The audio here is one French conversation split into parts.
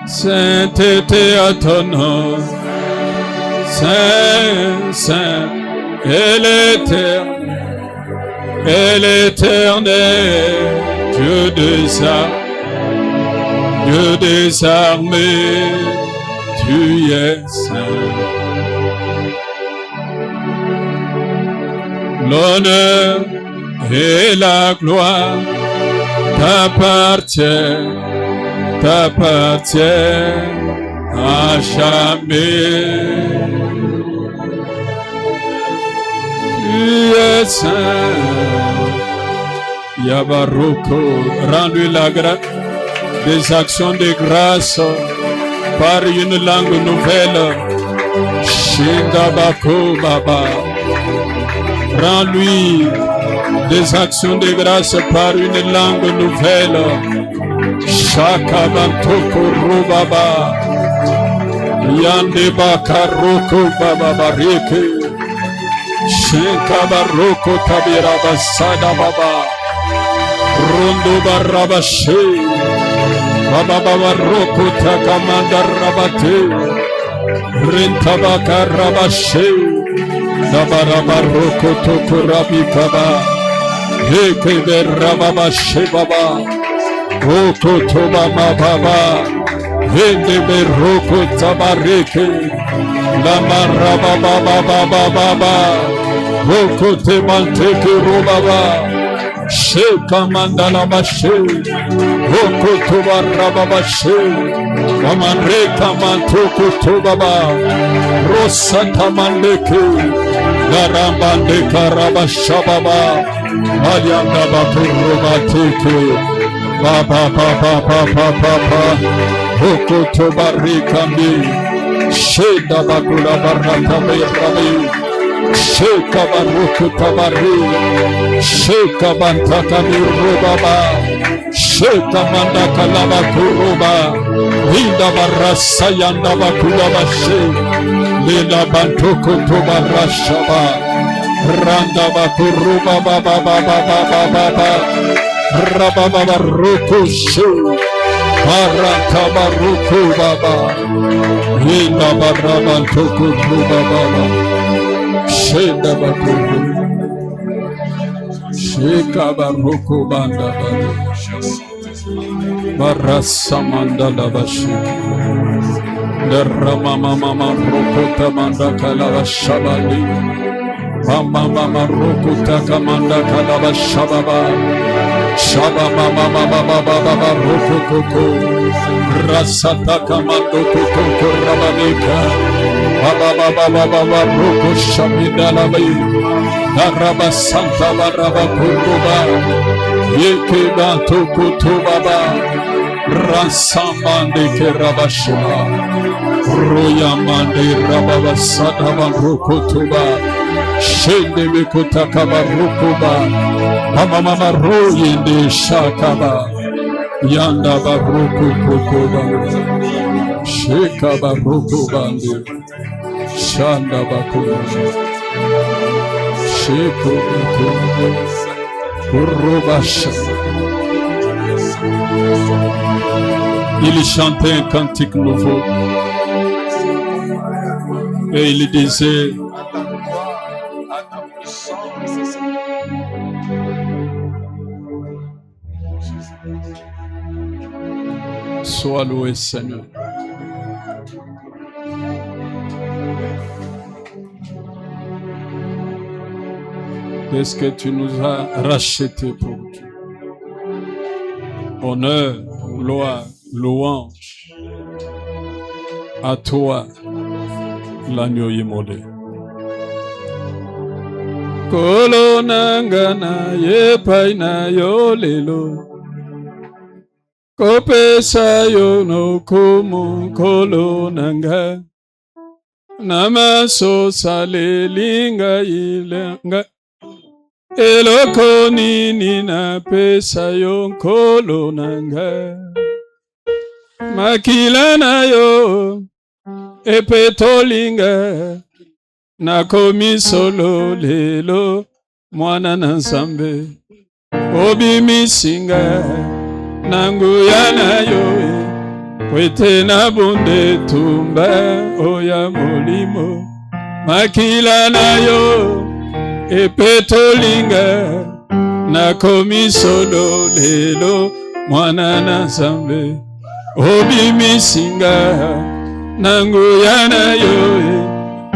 Sainteté à ton nom, Saint, Saint, et l'éternel, Dieu des armées, tu es saint. L'honneur et la gloire t'appartiennent à jamais. Tu es saint. Yabaroko, rends-lui la grâce des actions de grâce par une langue nouvelle. Shindabako Baba. Rends-lui des actions de grâce par une langue nouvelle. Shakabantoko Rubaba. Yandeba Karoko Baba Bareke. Shekabaroko Tabiraba Sada Baba. Rondo Barabashe. Baba Baroko Takamanda Rabate. Rintabaka Rabashe. Dabarabaroko Tokurabikaba. Hekebe Rababashe Baba. Oko Tobama Baba. Hekebe Roko Tabareke. Lama Rababa Baba. Oko Temanteke Robaba. Sheka Mandala Bashe. Oko Toba Rababashe. Amanreka Mantoko Tobaba. Rosa Tamandeke. Garambande Karabashababa. Alianda Bakurubateke. Baba Baba Baba Baba. Oko Tobarikami. Sheda Bakula Barata Rabi. Sheka Baruku Tabari. Sheka Bantaka Rubaba. Sheka Mandaka Labakuruba. Linda Barasa Yanda Bakula Bashe. Lila Bantoko Tobarashaba. Randa Bakuruba Baba Baba Baba Baba. Rababa Baruku Shu. Baraka Baruku Baba. Linda Barabantoko Baba. Sheda Bakuru. Sheka Baruku Banda Baba. Barasa Mandala Bashi. Derrama Mama Rokota Manda Kalava Shabali. Mama Rokota Kamanda Kalava Shababa. Shaba Mama Baba Rokoko. Rasata Kamando Koko Rababika. Baba Roko Shabidala Bay. Daraba Santa Baraba Kuruba. Yeke Bantoko Tobaba. Rasamande Kerabashima. Royamande Rababa Sadaba Rokotuba. Shende Mikotaka Rokoba. Mama Royende Shakaba. Yanda Baroko Kokoba. Sheka Baroko Bandi. Shanda Bakuba. Sheko Bakuba. Kurubasha. Il chantait un cantique nouveau et il disait: sois loué Seigneur. Parce que tu nous as rachetés pour Dieu. Honneur, gloire, louange à toi, l'agneau immolé. Kolonangana yepaina yolelo. Kopesa yo no kumu kolonanga. Namaso salelinga ilenga. Eloko nini na pesa yo kolonanga. Makila na yo epetolinga. Nakomi solo lelo mwana na Nzambe. Obi misinga nangu ya na yo Kwete na bunde tumba oya molimo makila na yo epetolinga na komisolo lelo mwana na Nzambe obimisinga nanguya na yo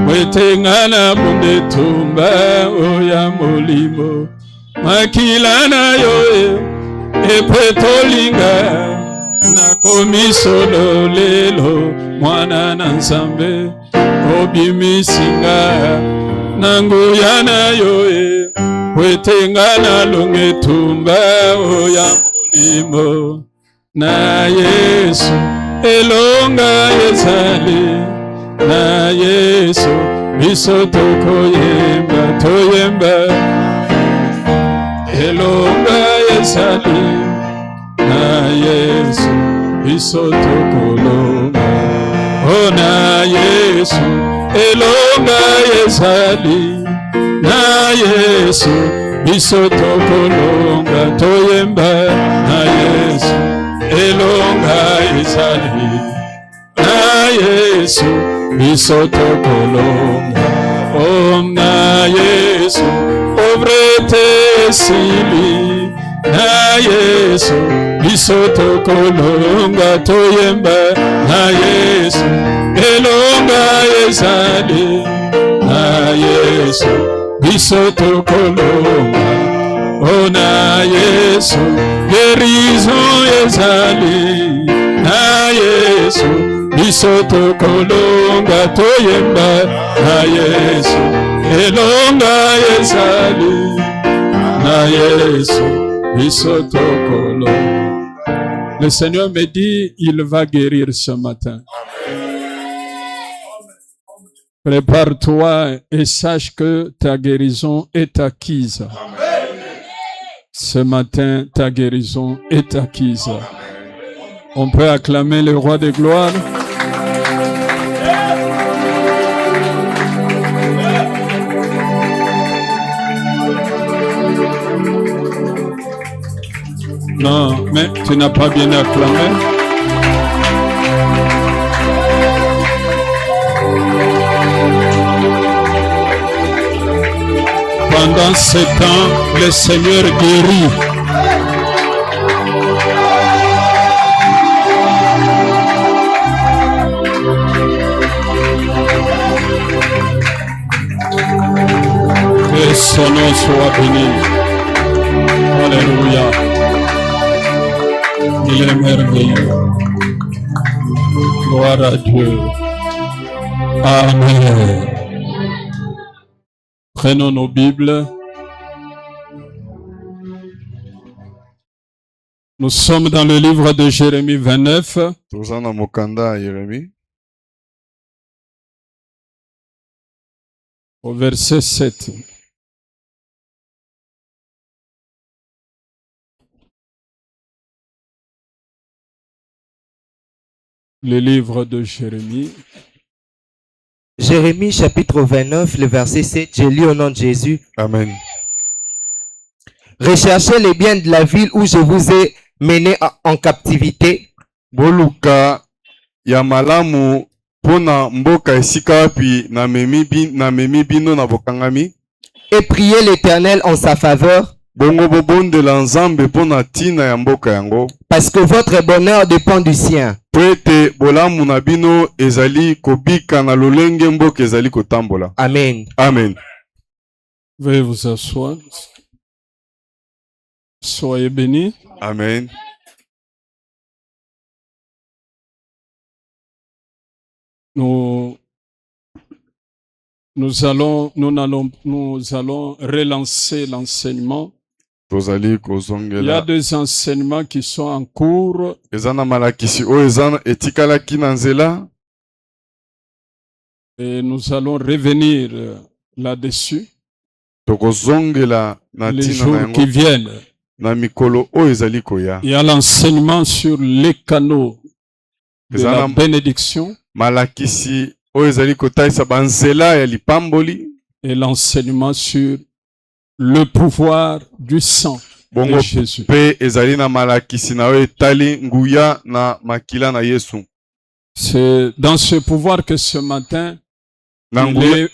kwete na bunde tumba oya molimo makila na yo epetolinga na komisolo lelo mwana na Nzambe obimisinga nanguya na yo kwetenga na longe tumba oya molimo na Yesu elonga ezali na Yesu biso toyemba elonga ezali na Yesu biso tokolonga o na Yesu elonga ezali na Yesu biso tokolonga toyemba na Yesu elonga ezali na Yesu biso tokolonga o na Yesu obrete sili na Yesu biso tokolonga toyemba na Yesu elonga ezali na Yesu biso tokolonga o na Yesu guérison ezali na Yesu biso tokolonga toyemba na Yesu elonga ezali na Yesu. Le Seigneur me dit, il va guérir ce matin. Prépare-toi et sache que ta guérison est acquise. Ce matin, ta guérison est acquise. On peut acclamer le roi de gloire. Non, mais tu n'as pas bien acclamé. Pendant ce temps, le Seigneur guérit. Que son nom soit béni. Alléluia. Il est merveilleux. Gloire à Dieu. Amen. Prenons nos Bibles. Nous sommes dans le livre de Jérémie 29. Au verset 7. Le livre de Jérémie. Jérémie chapitre 29, le verset 7, j'ai lu au nom de Jésus. Amen. Recherchez les biens de la ville où je vous ai mené en captivité. Boluka ya malamu pona mboka esika wapi na memi bino na bokangami. Et priez l'Éternel en sa faveur. Bongo bobondela Nzambe pona tina ya mboka yango. Parce que votre bonheur dépend du sien. Prete bolamu na bino ezali kobika na lolenge mboka ezali kotambola. Amen. Amen. Veuillez vous asseoir. Soyez bénis. Amen. Nous allons relancer l'enseignement. Il y a des enseignements qui sont en cours. Et nous allons revenir là-dessus. Les jours qui viennent. Il y a l'enseignement sur les canaux de la bénédiction. Et l'enseignement sur le pouvoir du sang. bongo de Jésus. pe ezali na malakisi na yo etali nguya na makila na Yesu. C'est dans ce pouvoir que ce matin, Na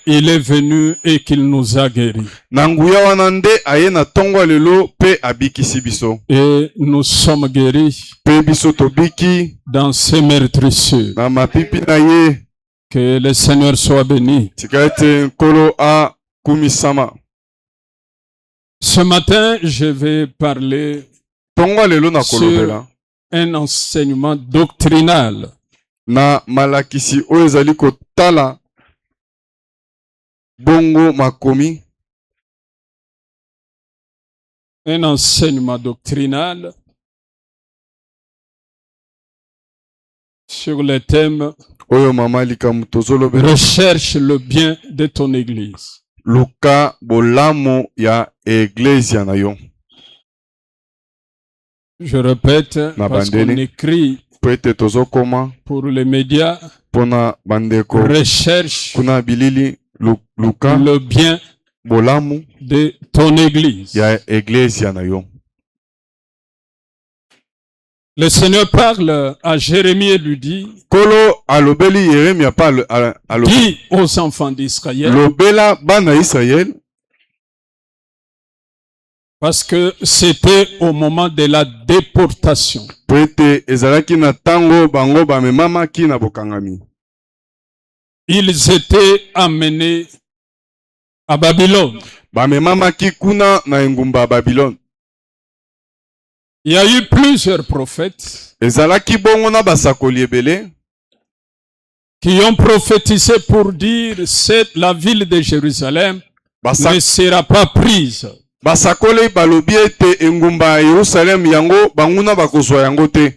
il est venu et qu'il nous a guéris. na nguya wana nde aye na tongo lelo pe abikisi biso. Et nous sommes guéris Pe biso tobiki dans ces meurtrissures. na mapipi na ye. Que le Seigneur soit béni. Tika ete nkolo a kumisama. Ce matin, je vais parler Tongo lelo na sur kolobela un enseignement doctrinal. na malakisi oyo ezali kotala bongo makomi. Un enseignement doctrinal sur le thème Oyo mama likambo tozolobela recherche le bien de ton église. luka bolamu ya eglesia na yo. Je répète, parce qu'on bandeli. écrit Po ete tozokoma pour les médias, mpona bandeko recherche kuna bilili luka le bien bolamu de ton église. ya eglesia na yo. Le Seigneur parle à Jérémie et lui dit, Kolo alobeli Yeremia pa dis aux enfants d'Israël, lobela bana Israël parce que c'était au moment de la déportation. po ete ezalaki na tango bango bamemamaki na bokangami. Ils étaient amenés à Babylone. Bamemamaki kuna na engumba ya Babylone. Il y a eu plusieurs prophètes Ezalaki bongo na basakoli ebele qui ont prophétisé pour dire que la ville de Jérusalem ne sera pas prise. basakoli balobi ete engumba ya Yerusalem yango banguna bakozwa yango te.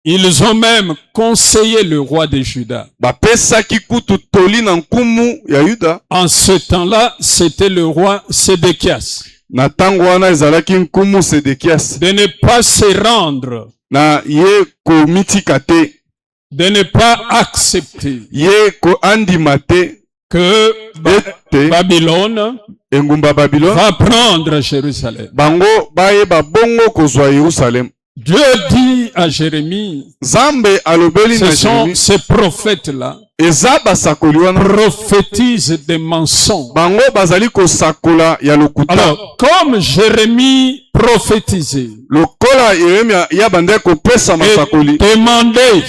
Ils ont même conseillé le roi de Juda. Bapesaki kutu toli na nkumu ya Yuda. En ce temps-là, c'était le roi Sédéchias. Na tango wana ezalaki nkumu Sedekias. De ne pas se rendre, Na ye komitika te, de ne pas accepter ye koandima te que ete Babylone engumba Babylone va prendre Jérusalem. bango bayeba bongo kozwa Yerusalem. Dieu dit à Jérémie, Nzambe alobeli ce na sont Jérémie, ces prophètes-là eza basakoli wana prophétisent des mensonges. bango bazali kosakola ya lokuta. Alors, comme Jérémie prophétisait Lokola Yeremia ya bande kopesa et masakoli, demandait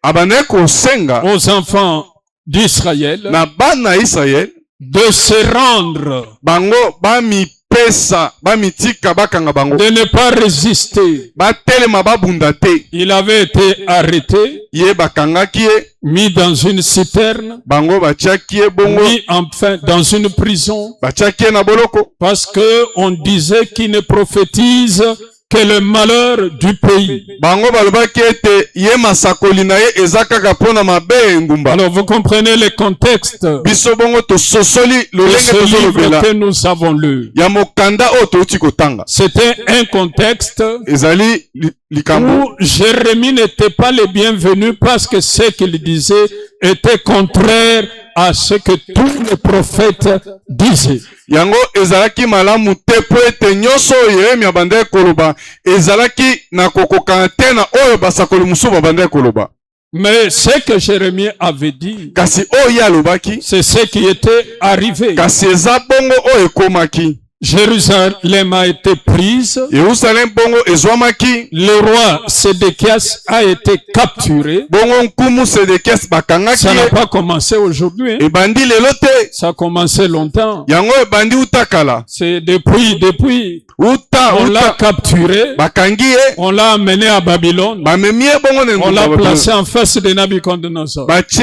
abande kosenga aux enfants d'Israël na bana Israël de se rendre, bango bamipesa bamitika bakanga bango de ne pas résister. batelema babunda te. Il avait été arrêté, Ye bakangaki ye, mis dans une citerne, bango batiaki ye bongo, mis enfin dans une prison, batiaki ye na boloko parce que on disait qu'il ne prophétise que le malheur du pays. bango balobaki ete ye masakoli na ye eza kaka mpona mabe ya engumba. Alors vous comprenez le contexte Biso bongo tososoli de lolenge ce livre tozolobela que nous avons lu. ya mokanda oyo touti kotanga. C'était un contexte Ezali likambo où Jérémie n'était pas le bienvenu parce que ce qu'il disait était contraire à ce que tous les prophètes disaient. yango ezalaki malamu te po ete nyonso oyo Yeremia bandaki koloba ezalaki na kokokana te na oyo basakoli mosusu babandaki koloba. Mais ce que Jérémie avait dit, Kasi oyo ye alobaki, c'est ce qui était arrivé. kasi eza bongo oyo ekomaki. Jérusalem a été prise. Yerusalem bongo ezwamaki, Le roi Sédéchias a été capturé. bongo nkumu Sedekias bakangaki Ça n'a ye, pas commencé aujourd'hui, hein. ebandi lelo te, Ça a commencé longtemps. yango ebandi uta kala, C'est depuis, on l'a uta capturé, bakangi ye, on l'a amené à Babylone, bamemi ye bongo na on engumba l'a Babylone. placé en face de Nabucodonosor. Batie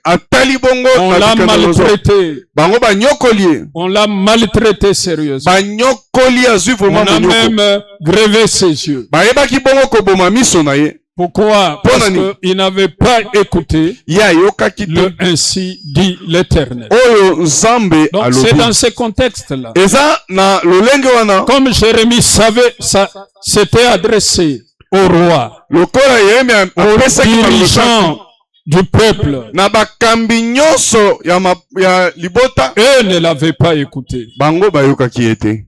atali bongo On l'a Nabucodonosor. maltraité, Bango banyokoli ye, on l'a maltraité sérieusement. banyokoli azwi On vraiment a monyoko. même grévé ses yeux. Bayebaki bongo koboma miso na ye, Pourquoi? Parce qu'il n'avait pas écouté ye ayokaki te le ainsi dit l'Éternel. oyo Nzambe Donc c'est alobi. dans ce contexte-là. Eza na lolenge wana, Comme Jérémie savait, ça s'était adressé au roi, lokola Yeremia aux apesaki balobaki dirigeants du peuple. na bakambi nyonso ya libota, Eux ne l'avaient pas écouté. bango bayokaki ye te.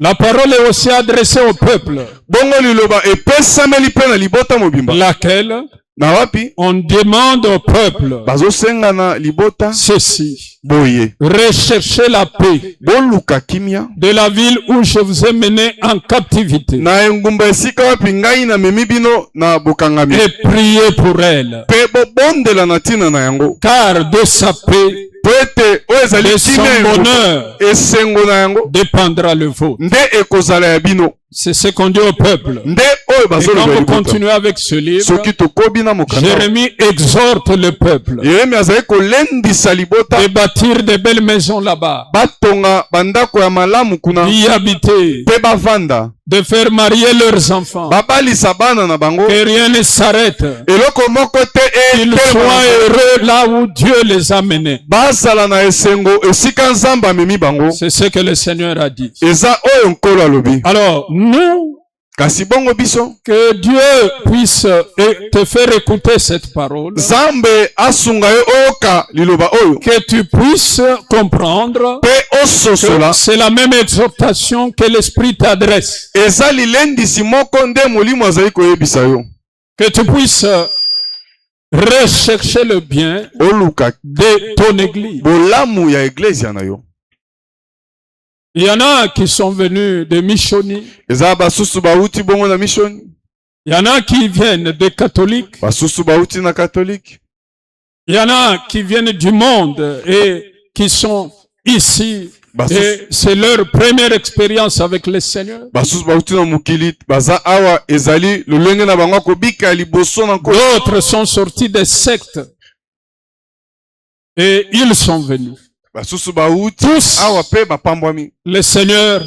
La parole est aussi adressée au peuple, bongo liloba epesameli mpe na libota mobimba laquelle na wapi on demande au peuple bazosenga na libota ceci: boye recherchez la paix boluka kimia de la ville où je vous ai mené en captivité na engumba esika wapi ngai namemi bino na bokangami et priez pour elle, mpe bobondela na ntina na yango car de sa paix, po ete oyo ezali de son kimia bonheur esengo na yango dépendra le vôtre. nde ekozala ya bino C'est ce qu'on dit au peuple. nde oyo Et quand bazoloba vous libota continuez avec ce livre, soki tokobi na mokanda Jérémie exhorte le peuple yeremi azali kolendisa libota de bâtir de belles maisons là-bas, batonga bandako ya malamu kuna d'y habiter, mpe bavanda de faire marier leurs enfants, babalisa bana na bango que rien ne s'arrête, eloko moko te qu'ils soient heureux là où Dieu les a menés. bazala na esengo esika nzambe amemi bango C'est ce que le Seigneur a dit. eza oyo nkolo alobi Alors, nous, kasi bongo biso que Dieu puisse te faire écouter cette parole, nzambe asunga yo oyoka liloba oyo que tu puisses comprendre mpe ososola que c'est la même exhortation que l'Esprit t'adresse. eza lilendisi moko nde molimo azali koyebisa yo Que tu puisses rechercher le bien oluka de ton église. bolamu ya eglezia na yo. Il y en a qui sont venus de Michoni. eza basusu bauti bongo na mission, Il y en a qui viennent des catholiques. basusu bauti na catholique, Il y en a qui viennent du monde et qui sont ici. Et c'est leur première expérience avec le Seigneur. basusu bauti na mokili baza awa ezali lolenge na bango kobika liboso na nkolo. D'autres sont sortis des sectes et ils sont venus. basusu bauti Tous, awa pe bapambwami. le Seigneur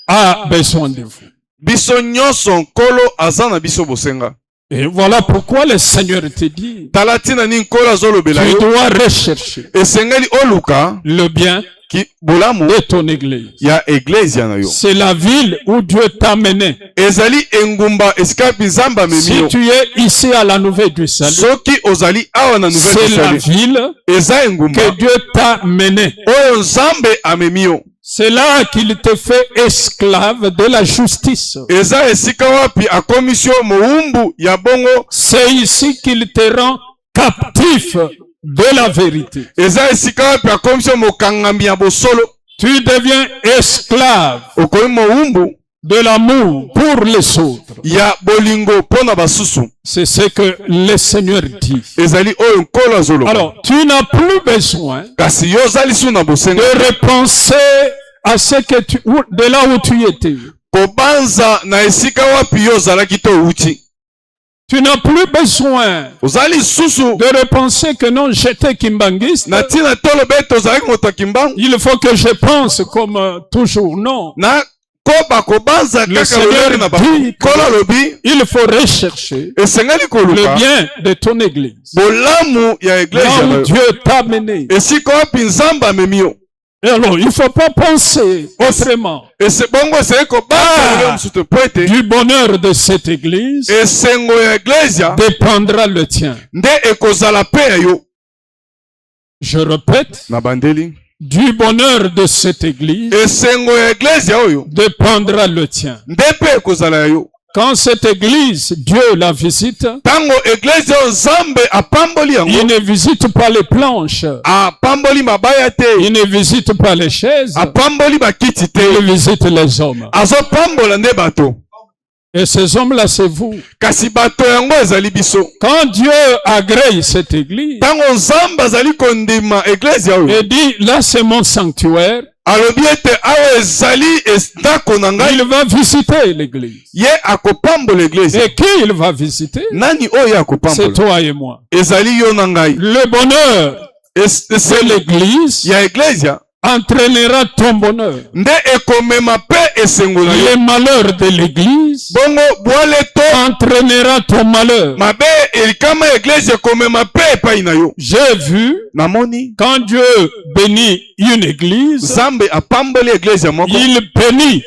a besoin de vous. Biso nyonso nkolo aza na biso bosenga. Et voilà pourquoi le Seigneur te dit, tala tina ni nkolo azolobela tu yo dois rechercher esengeli oluka le bien ki bolamu de ton église. ya eglezia na yo. C'est la ville où Dieu t'a mené. ezali engumba esika wapi nzambe amemi Si yo. tu es ici à la nouvelle du salut, soki ozali awa na c'est nouvelle la salut ville eza engumba que Dieu t'a mené. oyo nzambe amemi yo. C'est là qu'il te fait esclave de la justice. eza esika wapi akomisi yo mowumbu ya bongo. C'est ici qu'il te rend captif de la vérité. eza esika wapi akomisi yo mokangami ya bosolo. Tu deviens esclave okomi mowumbu de l'amour pour les autres. ya bolingo mpo na basusu. C'est ce que le Seigneur dit. ezali oyo nkolo azoloba. Alors, tu n'as plus besoin kasi yo ozali su na bosenga de repenser à ce que de là où tu étais. kobanza na esika wapi yo ozalaki to outi. Tu n'as plus besoin ozali susu de repenser que non, j'étais kimbangiste. na ntina toloba ete ozalaki moto ya kimbangu. Il faut que je pense comme toujours. Non. na koba kobanza Le kaka Seigneur lolenge na bango. dit nkolo alobi il faut rechercher esengeli le koluka bien de ton église. bolamu ya Là eglezia na où yo. Dieu t'a mené. esika wapi nzambe amemi yo. Et alors, il ne faut pas penser autrement ese bongo esengeli kobanza yo mosusu po ete du bonheur de cette église esengo ya eglezia dépendra le tien. nde ekozala mpe ya yo. Je répète, na bandeli du bonheur de cette église esengo ya eglezia oyo dépendra le tien. nde mpe ekozala ya yo. Quand cette église, Dieu la visite, ntango eglezia oyo nzambe apamboli il yango, ne visite pas les planches, apamboli mabaya te, il ne visite pas les chaises, apamboli bakiti te, il visite les hommes. azopambola nde bato. Et ces hommes-là, c'est vous. kasi bato yango ezali biso. Quand Dieu agrée cette église ntango nzambe azali kondima eglezia oyo, et dit, là c'est mon sanctuaire, alobi ete awa ezali ndako na ngai, il va visiter l'église. ye akopambola eglezia. Et qui il va visiter? nani oyo C'est akopambola? toi et moi. ezali yo na ngai. Le bonheur de l'église ya eglezia entraînera ton bonheur. nde ekomema mpe esengo na yo. Les malheurs de l'église bongo bwale to entraînera ton malheur. mabe elikama ya eglezia ekomema mpe epai na yo. J'ai vu, Namoni quand Dieu bénit une église, Nzambe apamboli église ya moko. il bénit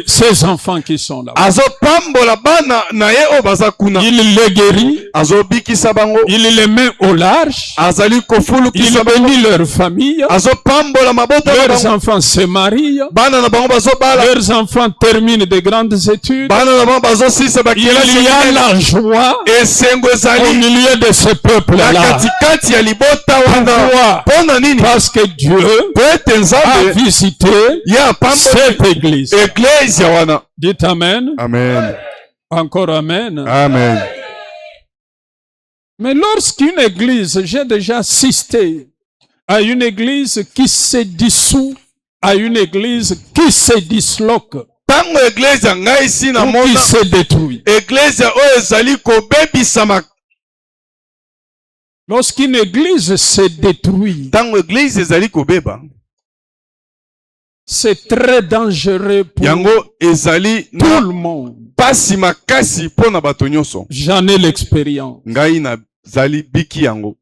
ses enfants qui sont là. Azo pambola bana na ye o baza kuna. Il les guérit, Azo bikisa bango. il les met au large, Azali kofulu il kisa bango. bénit leur famille, Azo pambola mabota na leurs bango. enfants se marient, Bana na bango bazo bala. leurs enfants terminent de grandes études. Bana na bango bazo sisa Il bakilasi. y a la joie Esengo au ezali milieu de ce na peuple-là. katikati ya libota wana. Pourquoi? Pona nini? Parce que Dieu Po ete a Nzambe visité ye apamboli cette église. église ya wana. Dites Amen. Amen. Encore Amen. Amen. Mais lorsqu'une église, j'ai déjà assisté à une église qui se dissout, à une église qui se disloque, Tango église ya ngai si na ou qui mona se détruit. église oyo ezali kobebisama. Lorsqu'une église se détruit, Tango église ezali kobeba, c'est très dangereux pour yango ezali tout na le monde. pasi makasi mpona bato nyonso. J'en ai l'expérience. Ngai nazali biki yango.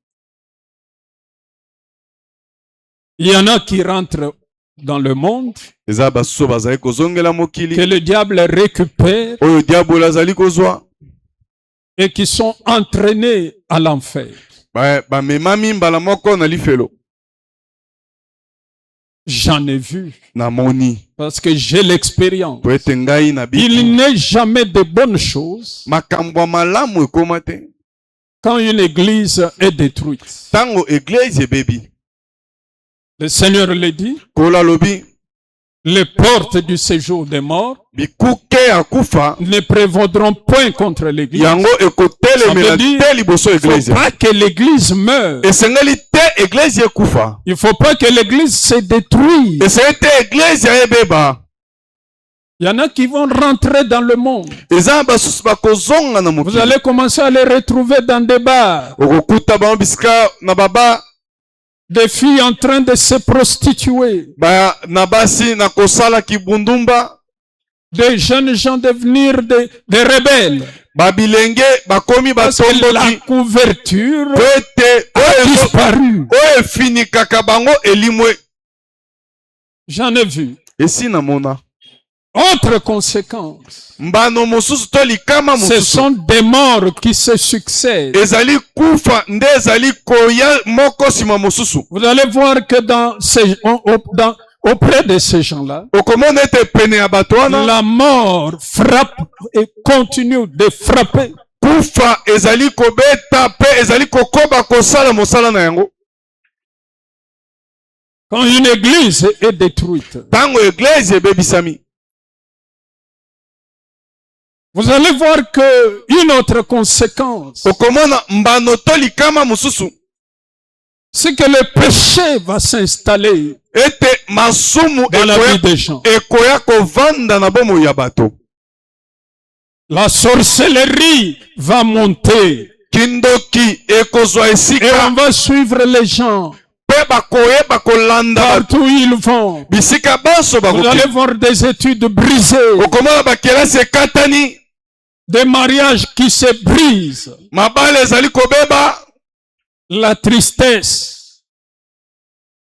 Il y en a qui rentrent dans le monde, Eza basusu bazali kozongela que mokili le diable récupère oyo diabolo azali kozwa, et qui sont entraînés à l'enfer. bamemami mbala moko na lifelo. J'en ai vu, Namoni parce que j'ai l'expérience. po ete ngai na biki Il n'est jamais de bonnes choses makambo ya malamu ekoma te quand une église est détruite. tango église ebebi. Le Seigneur le dit, Kola lobi les portes du séjour des morts bikuke ya kufa ne prévaudront point contre l'église. yango Ça ekotelemela veut dire, te liboso Il ne faut église. pas que l'église meure. Esengeli te église ekufa. Il ne faut pas que l'église se détruise. Esengeli te église ebeba. Il y en a qui vont rentrer dans le monde. Eza basusu bakozonga na Vous mokili. allez commencer à les retrouver dans des bars. Okokuta bango bisika na baba Des filles en train de se prostituer. ba na basi na kosala kibundumba. Des jeunes gens devenir des rebelles. Babilenge bakomi Parce que la batomboki. couverture Po ete a disparu. oyo efinikaka bango elimwe. J'en ai vu. Esi na mona. Autre conséquence. Mbano mosusu to likama Ce mosusu. sont des morts qui se succèdent. Ezali kufa nde ezali koya moko sima mosusu. Vous allez voir que auprès de ces gens-là, Okomona ete pene ya bato wana la mort frappe et continue de frapper. kufa ezali kobeta pe ezali kokoba kosala mosala na yango. Quand une église est détruite, Tango église ebebisami, vous allez voir que une autre conséquence, okomona mbano to likama mosusu c'est que le péché va s'installer ete masumu dans la vie des gens. ekoya kovanda na bomoi ya bato. La sorcellerie va monter Kindoki ekozwa et esika on va suivre les gens pe bakoyeba kolanda bato partout où ils vont. bisika banso Vous allez bakoki. voir des études brisées, Okomona bakelasi ekatani, des mariages qui se brisent, mabale ezali kobeba, la tristesse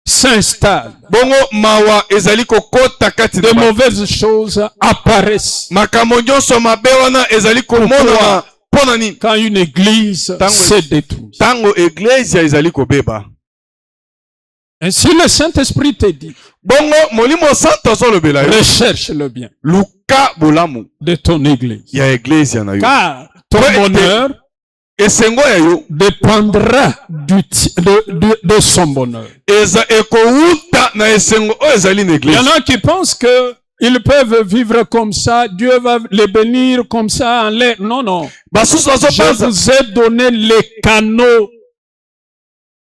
s'installe, bongo mawa ezali kokota kati de na bato. mauvaises choses apparaissent Makambo nyonso mabe wana ezali komonana mpona nini? quand une église se détruit. Tango église ezali kobeba. Ainsi le Saint-Esprit te dit, Bongo molimo santo azolobela yo, recherche le bien luka bolamu de ton église. ya église na yo. Car ton Ouais, bonheur Esengo ya yo dépendra de son bonheur. eza ekouta na esengo oyo ezali na Il y église. en a qui pensent que ils peuvent vivre comme ça, Dieu va les bénir comme ça en l'air. Non, non. Basusu Je bazopanza vous ai donné les canaux.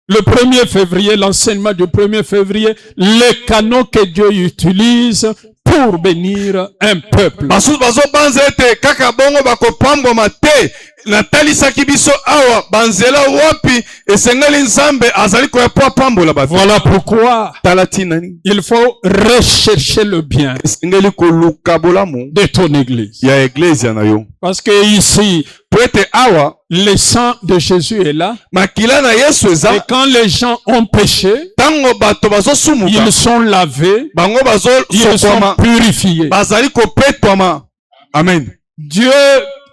Le 1er février, l'enseignement du 1er février, les canaux que Dieu utilise pour bénir un peuple. basusu bazopanza ete kaka bongo bakopambwama te. Natalisaki biso awa banzela wapi esengeli Nzambe azali koya po apambola bato. Voilà pourquoi Tala tina nini? il faut rechercher le bien Esengeli koluka bolamu de ton église. ya église na yo. Parce que ici, po ete awa le sang de Jésus est là. makila na Yesu Et eza quand les gens ont péché, ntango bato bazosumuka ils sont lavés, bango ils sont bazosokwama purifiés. bazali kopetwama. Amen. Dieu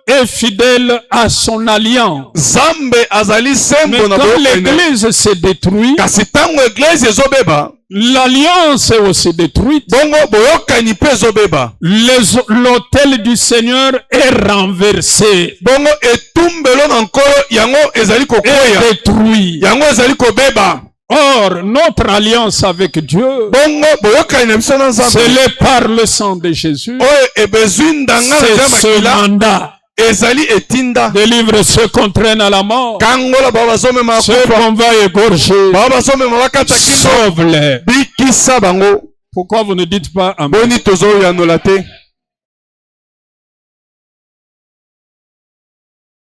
est fidèle à son alliance. Nzambe azali Mais sembo na quand boyokani l'église se détruit, kasi ntango eglise ezobeba l'alliance est aussi détruite. bongo boyokani mpe ezobeba L'autel du Seigneur est renversé bongo etumbelo na nkolo yango ezali et kokwea détruit. yango ezali kobeba. Or, notre alliance avec Dieu, bongo boyokani na biso na c'est Nzambe par le sang de Jésus. oyo ebezwi ndanga na C'est ce makila mandat. ezali etinda Délivre ceux qu'on traîne à la mort. kangola bao bazomema Ceux kufa qu'on va égorger. bao bazomema bakata kindo Sauve-les. bikisa bango. Pourquoi vous ne dites pas amen? Boni tozoyanola te.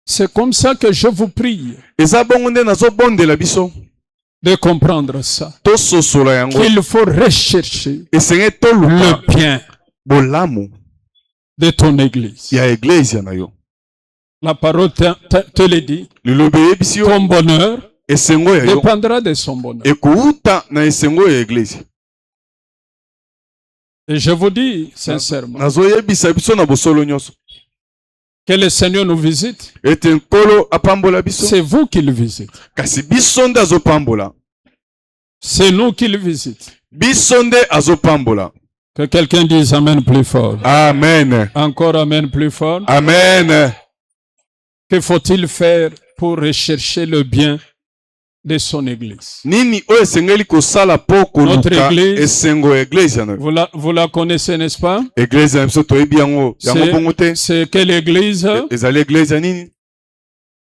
C'est comme ça que je vous prie Eza bongo nde nazobondela biso de comprendre ça. tososola yango Qu'il faut rechercher esenge toluka le bien bolamu de ton église. ya eglise na yo. La parole te le dit. Lilobi eyebisi yo Ton bonheur esengo ya yo dépendra de son bonheur. ekouta na esengo ya eglise. Et je vous dis sincèrement nazoyebisa biso na bosolo nyonso que le Seigneur nous visite. ete nkolo apambola biso C'est vous qui le visitez. kasi biso nde azopambola C'est nous qui le visitons. biso nde azopambola. Que quelqu'un dise amen plus fort. Amen. Encore amen plus fort. Amen. Que faut-il faire pour rechercher le bien de son église? Nini oyo esengeli kosala po Notre koluka église. esengo ya eglise na yo. Vous la connaissez, n'est-ce pas? Eglise na biso toyebi yango yango bongo te. C'est quelle église? Ezali eglise ya nini?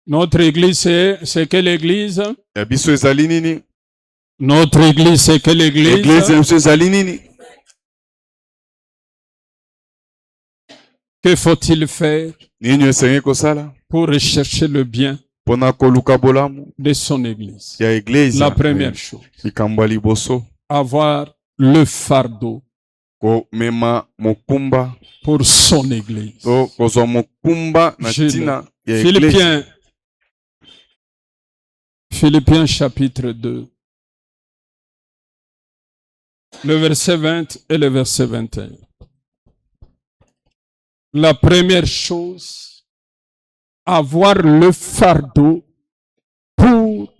Notre église, c'est quelle église? Ya biso ezali nini? Notre église, c'est quelle église? Eglise na biso ezali nini? Que faut-il faire Nini esengeli kosala pour rechercher le bien pona koluka bolamu de son église? ya eglise? La première chose, likambo ya liboso avoir le fardeau komema mokumba pour son église. to kozwa mokumba na Jules. ntina ya eglise. Philippiens chapitre 2, le verset 20 et le verset 21. La première chose, avoir le fardeau pour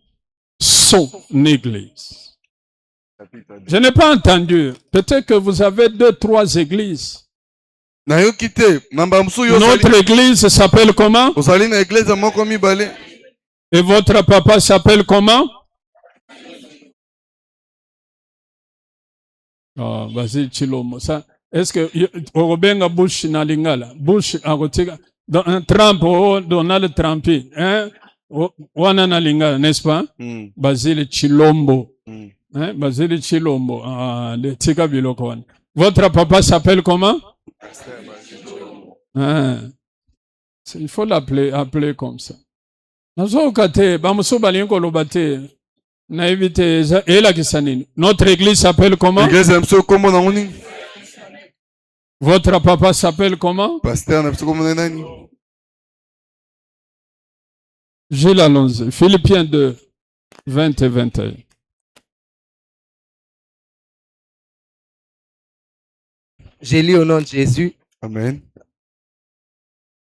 son église. Je n'ai pas entendu. Peut-être que vous avez 2, 3 églises. Nayoki te namba mosusu yo Notre église s'appelle comment? ozali na eglise moko mibale. Et votre papa s'appelle comment? Oh, vas-y, Chilomo. Ça, est-ce que Obenga Bush na lingala? Bush agotika Trump ou Donald Trump, hein? Wana na lingala, n'est-ce pas? Basile Chilombo. Hein? Basile Chilombo. Ah, le tika biloko. Votre papa s'appelle comment? Hein? Il faut appeler comme ça. Notre église s'appelle comment? Eglise na biso kombo nango nini? Votre papa s'appelle comment? Pasteur na biso kombo na nani? Gilles, allons-y. Philippiens 2, 20 et 21. J'ai lu au nom de Jésus. Amen.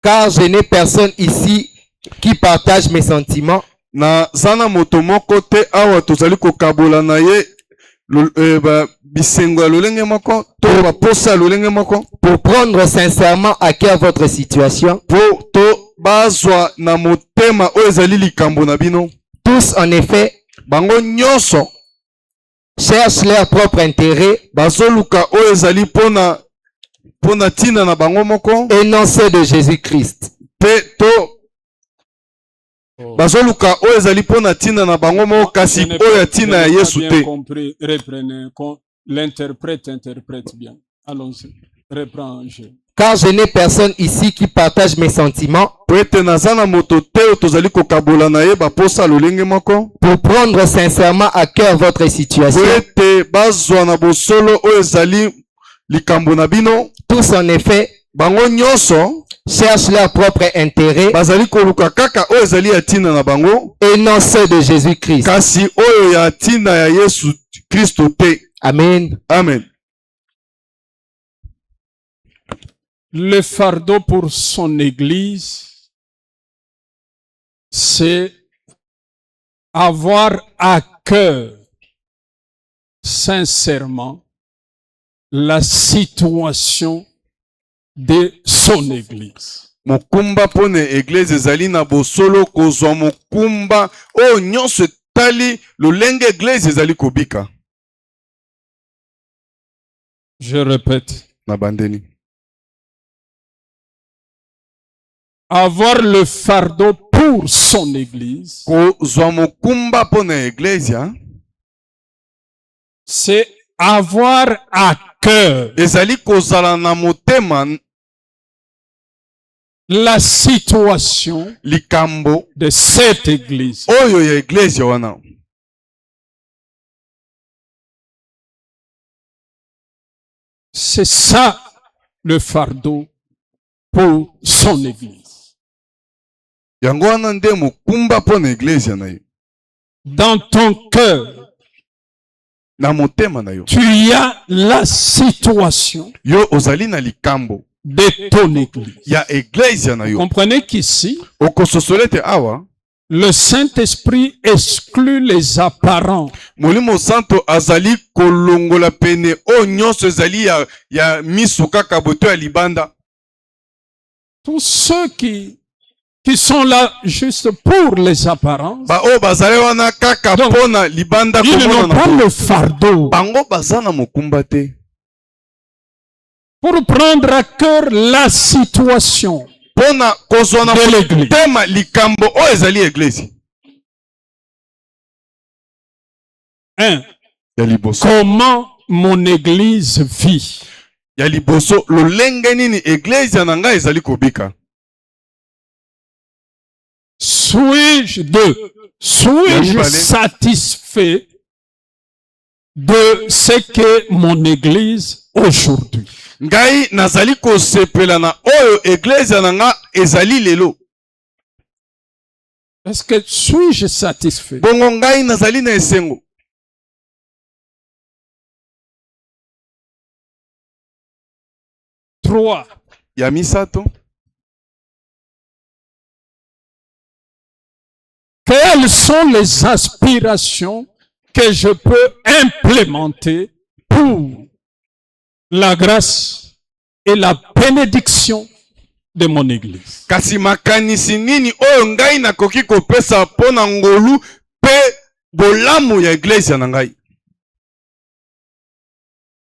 Car je n'ai personne ici qui partage mes sentiments. Na zana moto moko te awa tozali kokabola na ye bisengo ya lolenge moko to baposa ya lolenge moko Pour prendre sincèrement à cœur votre situation. po to bazwa na motema oyo ezali likambo na bino. Tous en effet Bango nyonso cherchent leur propre intérêt bazoluka oyo ezali pona tina na bango moko et non ceux de Jésus-Christ. pe to bazoluka oyo ezali pona tina na bango moko kasi oyo ya tina ya Yesu te. Compris. Reprenez. L'interprète interprète bien. Allons-y. Reprends. Car je n'ai personne ici qui partage mes sentiments. Po ete naza na moto te oyo tozali kokabola na ye baposa lolenge moko Pour prendre sincèrement à cœur votre po situation. ete bazwa na bosolo oyo ezali likambo na bino. Tous en effet bango nyonso cherchent leur propre intérêt bazali koluka kaka oyo ezali ya ntina na bango et non ceux de Jésus-Christ. kasi oyo ya ntina ya Yesu Kristo te. Amen. Amen. Le fardeau pour son Église, c'est avoir à cœur sincèrement la situation de son Église. Mokumba pone Église ezali na bosolo kozwa mokumba oyo nyonso etali lolenge Église ezali kobika. Je répète. Na bandeni. Avoir le fardeau pour son Église, c'est avoir à cœur la situation de cette Église. C'est ça le fardeau pour son Église. Dans ton cœur, tu as la situation de ton Église. Vous comprenez qu'ici, le Saint-Esprit exclut les apparents. Tous ceux qui sont là juste pour les apparences, donc, ils n'ont pas le fardeau pour prendre à cœur la situation de l'Église. Comment mon Église vit? Suis-je satisfait de ce que mon Église aujourd'hui? Est-ce que suis-je satisfait? Trois. Quelles sont les aspirations que je peux implémenter pour la grâce et la bénédiction de mon Église?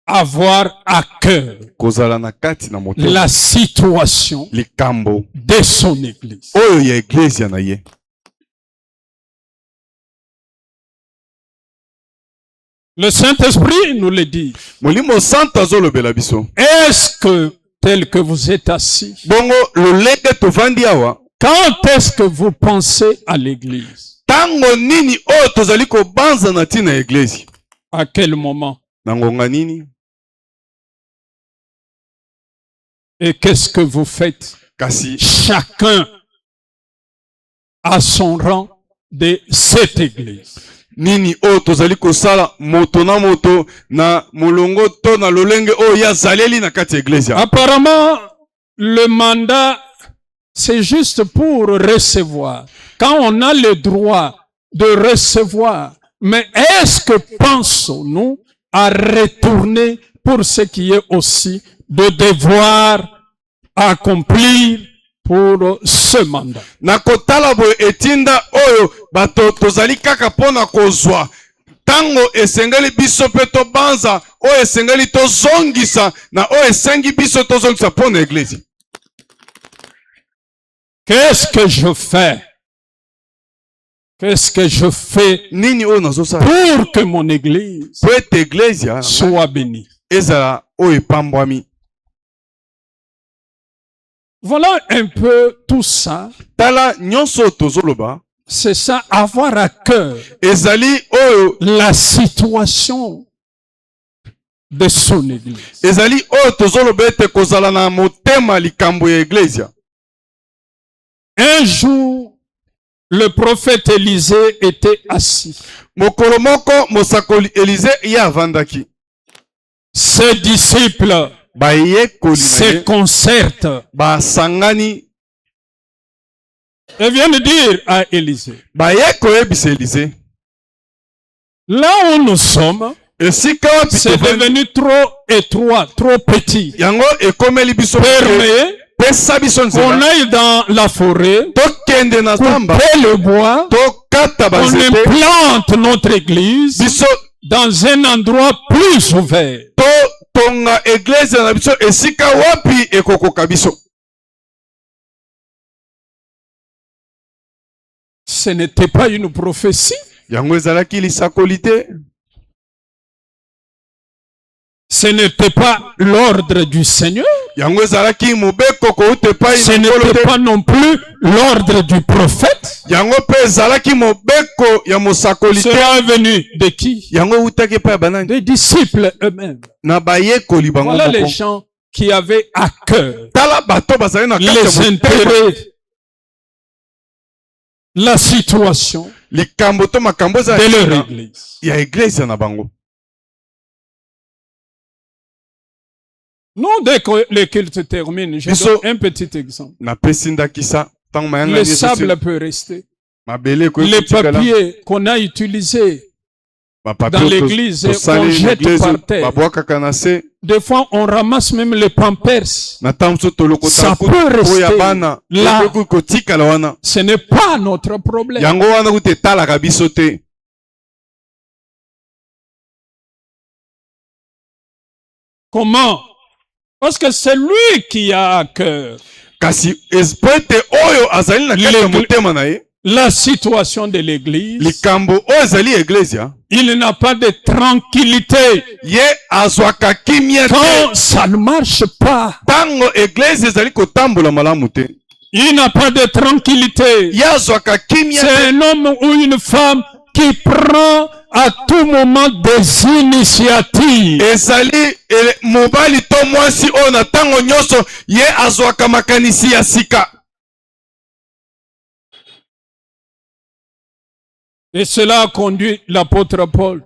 Avoir à cœur la situation de son Église. Le Saint-Esprit nous le dit. Est-ce que, tel que vous êtes assis, quand est-ce que vous pensez à l'Église? À quel moment? Et qu'est-ce que vous faites? Chacun a son rang de cette Église. Apparemment, le mandat, c'est juste pour recevoir. Quand on a le droit de recevoir, mais est-ce que pensons-nous à retourner pour ce qui est aussi de devoir accomplir pour ce mandat? Nakotala boye etinda oyo bato tozali kaka pona kozwa tango esengeli biso pe tobanza oyo esengeli tozongisa na oyo esengi biso tozongisa pona Église. Qu'est-ce que je fais? Qu'est-ce que je fais nini oyo nazosala pour que mon Église soit bénie? Ezala oyo pambwami. Voilà un peu tout ça. C'est ça, avoir à cœur la situation de son église. ezali oyo tozoloba ete kozala na motema likambo ya Eglezia. Un jour, le prophète Élisée était assis. Mokolo moko mosakoli Élisée ye avandaki. Ses disciples Bayekoli na se ye concertent basangani et viennent dire à Élisée, bayekoyebisa Élisée, là où nous sommes, esika wapi c'est tovandi devenu trop étroit, trop petit. yango ekomeli biso Permet pesa biso qu'on nzela aille dans la forêt, tokende na zamba couper le bois, tokata on banzete implante notre église biso dans un endroit plus ouvert. totonga eglise na biso esika wapi ekokoka biso. Ce n'était pas une prophétie. Yango ezalaki lisakoli te. Ce n'était pas l'ordre du Seigneur. Yango ezalaki mobeko kouta epai Ce na Nkolo n'était te. pas non plus l'ordre du prophète. Yango mpe ezalaki mobeko ya mosakoli te. Cela est venu de qui? Yango eutaki epai ya banani Des disciples eux-mêmes. na bayekoli bango Voilà les moko. gens qui avaient à cœur Tala bato bazali na kati ya les motema. intérêts, la situation Likambo to makambo de leur ezalaki église. ya eglise na bango. Nous, dès que le culte termine, je donne un petit exemple. Napesi ndakisa ntango mayanga Le nyonso sable esi- peut rester. mabele ekoki Les kotikala. papiers qu'on a utilisés, Bapapier dans oyo l'église, tosali on na jette église, par terre. babwakaka na se. des fois on ramasse même les pampers. Na ntango mosusu tolokota Ça kutu peut oyo ya rester bana là. ekoki kotikala wana. Ce n'est pas notre problème. Yango wana kutu etalaka biso te. Comment? Parce que c'est lui qui a à cœur Kasi po ete oyo azali na kati ya L'église- motema na ye la situation de l'église. likambo oyo ezali eglezia Il n'a pas de tranquillité ye azwaka kimia te quand ça ne marche pas. ntango eglise ezali kotambola malamu te. Il n'a pas de tranquillité. Ye azwaka kimia te. C'est un homme ou une femme qui prend à tout moment des initiatives. ezali mobali to mwasi oyo na ntango nyonso ye azwaka makanisi ya sika. Et cela a conduit l'apôtre Paul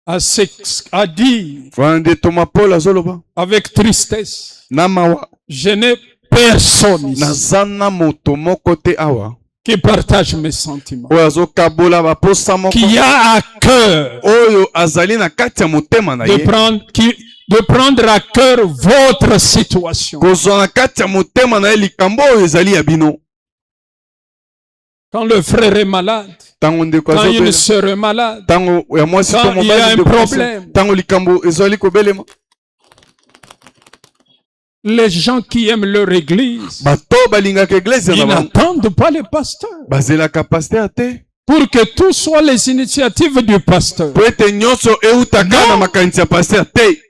à dire wana nde toma Paul azoloba avec tristesse, na mawa je n'ai personne ici naza na moto moko te awa qui partage mes sentiments, oyo azokabola baposa moko qui a à cœur oyo azali na kati ya motema na ye de prendre à cœur votre situation. kozwa na kati ya motema na ye likambo oyo ezali ya bino. Quand le frère est malade, Ntango ndeko quand une azobela sœur est malade, ntango ya mwasi Quand to il y a mobali un ndeko problème. mwasi, ntango likambo ezali kobelema les gens qui aiment leur église, bato balingaka eglise ils na bango n'attendent pas les pasteurs bazelaka paster te pour que tout soit les initiatives du pasteur. po ete nyonso eutaka Non. na makanisi ya paster te.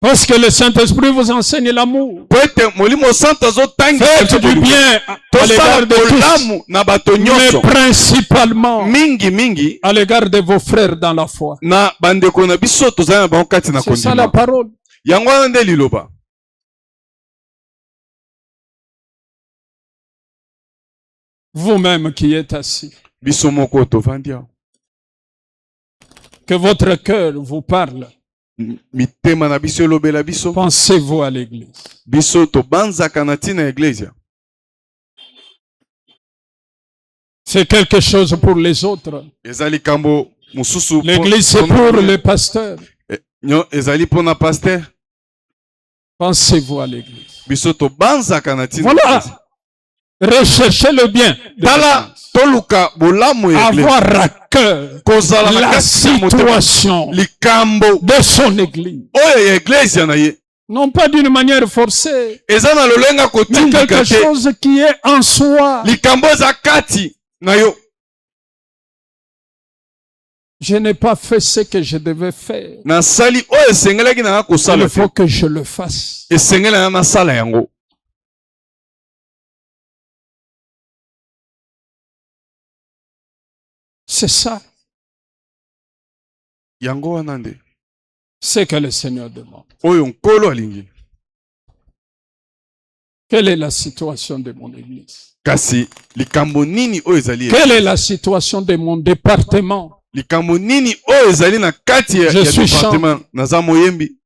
Parce que le Saint-Esprit vous enseigne l'amour. Po ete molimo santo azotangisa Faites du bien à tosala l'égard de tous, bolamu na bato mais nyonso principalement mingi à l'égard de vos frères dans la foi. na bandeko na biso tozali na bango kati na C'est ça la kondima. parole. Yango wana nde liloba. Vous-même qui êtes assis, Biso moko tovandi awa. que votre cœur vous parle, Mitema na biso elobela biso. pensez-vous à l'église. Biso tobanzaka na ntina ya eglezia. C'est quelque chose pour les autres. Eza likambo mosusu po- L'église, c'est pour les pasteurs. ezali mpona paster. Pensez-vous à l'église. Biso tobanzaka na ntina ya Voilà. eglezia. Recherchez le bien de Tala l'église. toluka bolamu ya eglezia. Avoir à cœur Kozala na la kati ya motema. situation Likambo de son église. oyo ya eglezia na ye. Non pas d'une manière forcée, Eza na lolenga mais kotindika quelque te. chose qui est en soi. Likambo eza kati na yo. Je n'ai pas fait ce que je devais faire. Nasali oyo esengelaki nanga Il kosala te. faut que je le fasse. Esengeli nanga nasala yango. C'est ça. yango wana nde C'est que le Seigneur demande. oyo nkolo alingi. Quelle est la situation de mon église? Kasi likambo nini oyo ezali? Quelle est la situation de mon département? Likambo nini oyo ezali na kati ya département? Naza moyembi.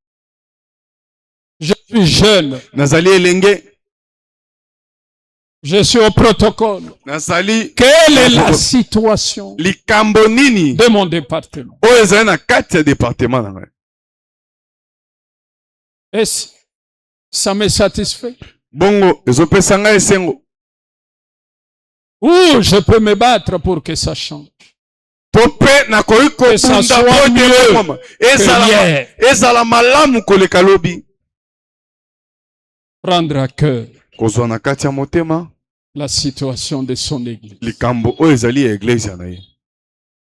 Je suis jeune. Nazali elenge. Je suis au protocole. Nazali. Quelle est la situation likambo nini de mon département? oyo ezali na kati ya département na ngai? Est-ce ça me satisfait? Bongo ezopesa ngai esengo. Ou je peux me battre pour que ça change. Tope na koyi ko ça soit mieux ezala malamu koleka lobi. Prendre à cœur kozwa na kati ya motema la situation de son église. Likambo oyo ezali ya église na ye.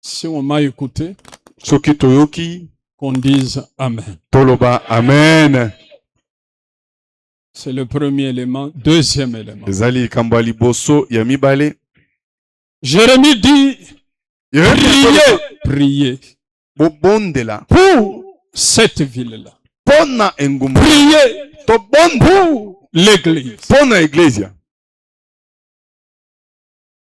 Si on m'a écouté, soki toyoki, qu'on dise Amen. Toloba Amen. C'est le premier élément. Deuxième élément. Ezali likambo ya liboso ya mibale. Jérémie dit, priez bobondela pour cette ville-là. Pona engumba. Priez pour l'église. Pona iglesia.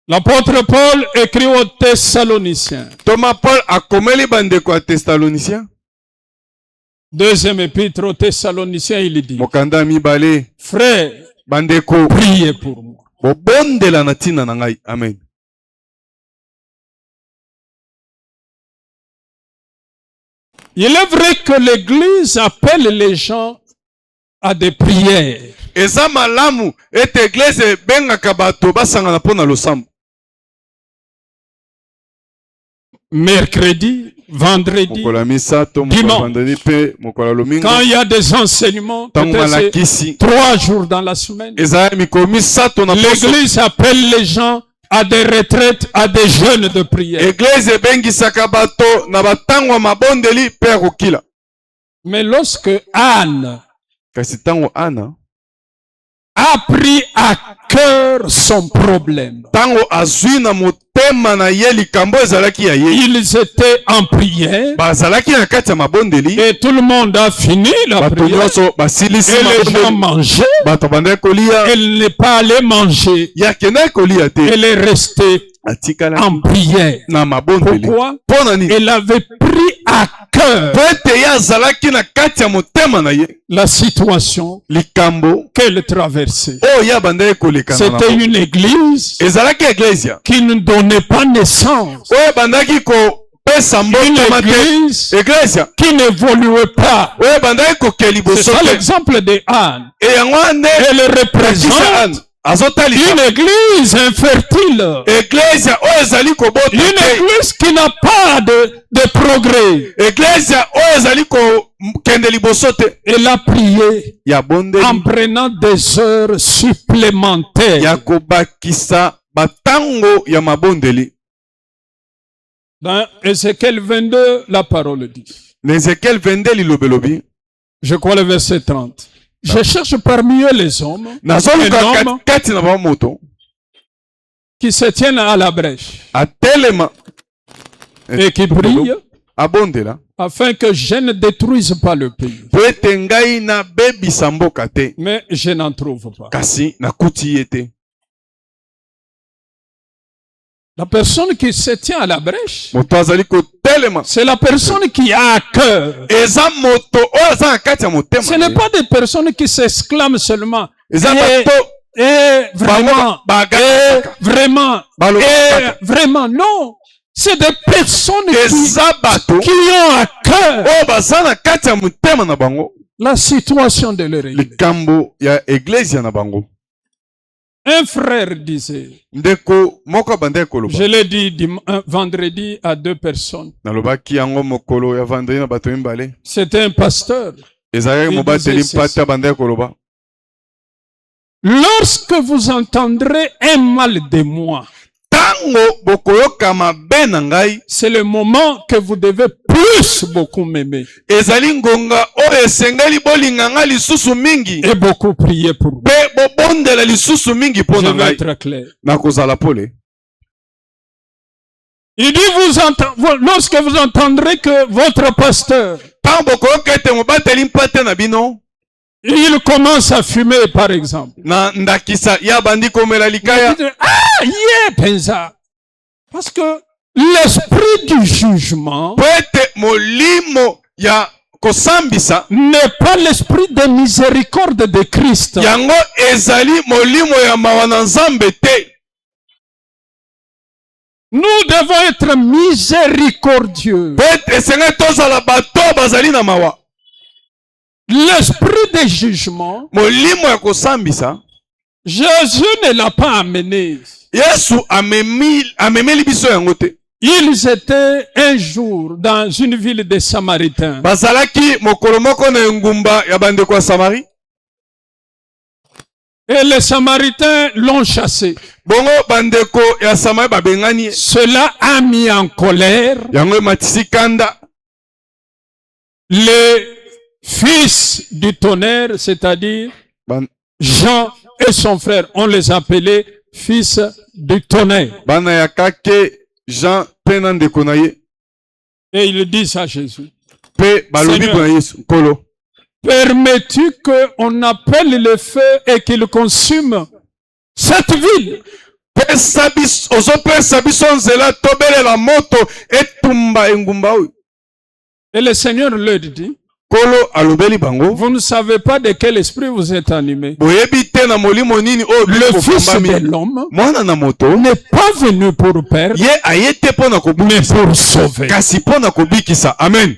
L'apôtre Paul écrit aux Thessaloniciens. Thomas Paul a komeli bandeko a Thessaloniciens. Deuxième épître aux Thessaloniciens, il dit, Mokanda mibale. Frère, bandeko, priez pour moi. Bobondela na tina na ngai. Amen. Il est vrai que l'église appelle les gens à des prières. Eza malamu ete église bengaka bato basangana pona losambo. Mercredi, vendredi, dimanche. Quand il y a des enseignements, peut-être 3 jours dans la semaine, l'église appelle les gens à des retraites, à des jeûnes de prière. Mais lorsque Anne a pris à cœur son problème, ils étaient en prière et tout le monde a fini la prière et les gens mangeaient. Elle n'est pas allée manger, elle est restée en prière. Pourquoi? Elle avait pris à cœur la situation qu'elle traversait. C'était une église qui ne donnait pas naissance. Une église qui n'évoluait pas. C'est ça l'exemple de Anne. Elle représente une église infertile. Une église qui n'a pas de progrès. Elle a prié en prenant des heures supplémentaires. Dans Ézéchiel 22, la parole dit. Je crois le verset 30. Je cherche parmi eux les hommes, qui se tiennent à la brèche et qui prient afin que je ne détruise pas le pays. Mais je n'en trouve pas. La personne qui se tient à la brèche, c'est la personne qui a à cœur. Ce n'est pas des personnes qui s'exclament seulement. Vraiment, non. C'est des personnes qui ont à cœur la situation de leur église. Un frère disait, je l'ai dit vendredi à 2 personnes. C'était un pasteur. Lorsque vous entendrez un mal de moi, c'est le moment que vous devez plus beaucoup m'aimer et beaucoup prier pour moi. Je vais être clair. Il dit, lorsque vous entendrez que votre pasteur, il commence à fumer, par exemple. Ah, pensa. Parce que l'esprit du jugement n'est pas l'esprit de miséricorde de Christ. Nous devons être miséricordieux. L'esprit de jugement, Jésus ne l'a pas amené. Ils étaient un jour dans une ville des Samaritains. Et les Samaritains l'ont chassé. Cela a mis en colère les fils du tonnerre, c'est-à-dire Jean et son frère. On les appelait fils du tonnerre. Et ils disent à Jésus, permets-tu qu'on appelle le feu et qu'il consume cette ville? Et le Seigneur leur dit, vous ne savez pas de quel esprit vous êtes animé. Le Fils de l'homme n'est pas venu pour perdre, mais pour sauver. Amen.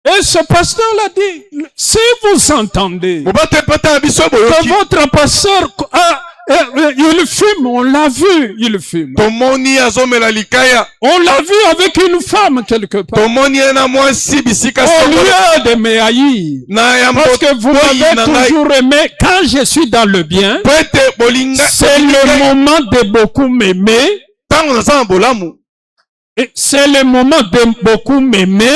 Et ce pasteur l'a dit, si vous entendez que votre pasteur il fume, on l'a vu, il fume. On l'a vu avec une femme quelque part. Au lieu de me haïr, parce que vous m'avez toujours aimé, quand je suis dans le bien, c'est le moment de beaucoup m'aimer. Et c'est le moment de beaucoup m'aimer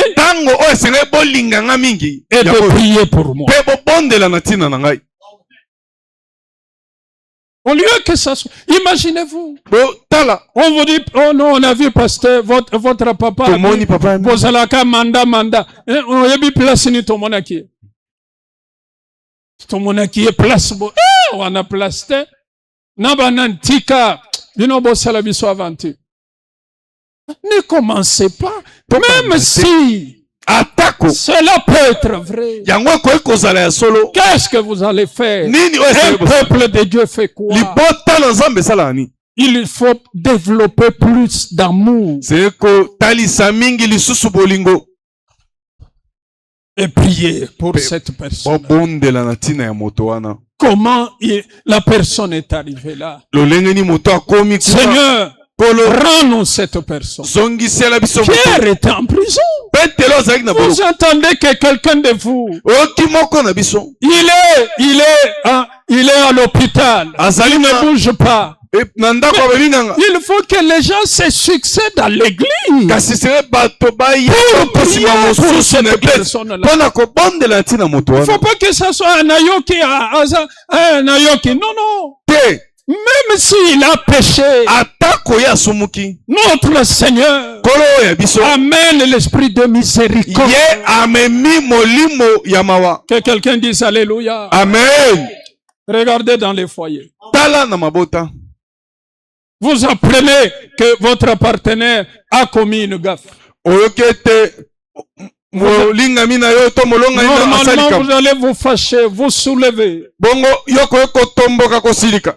et de prier pour moi. Au lieu que ça soit... Imaginez-vous. On vous dit, oh non, on a vu pasteur, votre papa. Vous allez à manda. On a vu place ni ton monaki. Ton monaki est place. On a place. Nabanan tika. Dino bossala biso avanti. Ne commencez pas. Même si cela peut être vrai. Qu'est-ce que vous allez faire? Un peuple de Dieu fait quoi? Il faut développer plus d'amour. Et prier pour cette personne. Comment la personne est arrivée là? Seigneur, rends-nous cette personne. Pierre était en prison. Vous entendez que quelqu'un de vous, il est à l'hôpital. Il ne bouge pas. Mais il faut que les gens se succèdent à l'église. Pour prier pour cette personne-là. Il ne faut pas que ça soit un ayoki. Non. Même s'il a péché, notre Seigneur amène l'esprit de miséricorde. Que quelqu'un dise Alléluia. Amen. Regardez dans les foyers. Vous apprenez que votre partenaire a commis une gaffe. Normalement, vous allez vous fâcher, vous soulever.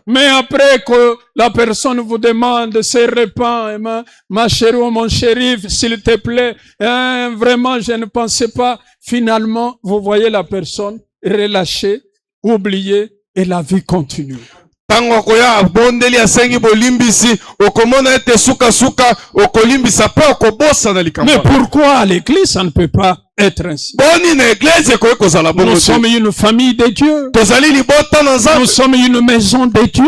Mais après que la personne vous demande, se répand, ma chérie ou mon shérif, s'il te plaît, vraiment, je ne pensais pas. Finalement, vous voyez la personne relâchée, oubliée, et la vie continue. Mais pourquoi à l'église ça ne peut pas être ainsi? Nous sommes une famille de Dieu. Nous sommes une maison de Dieu.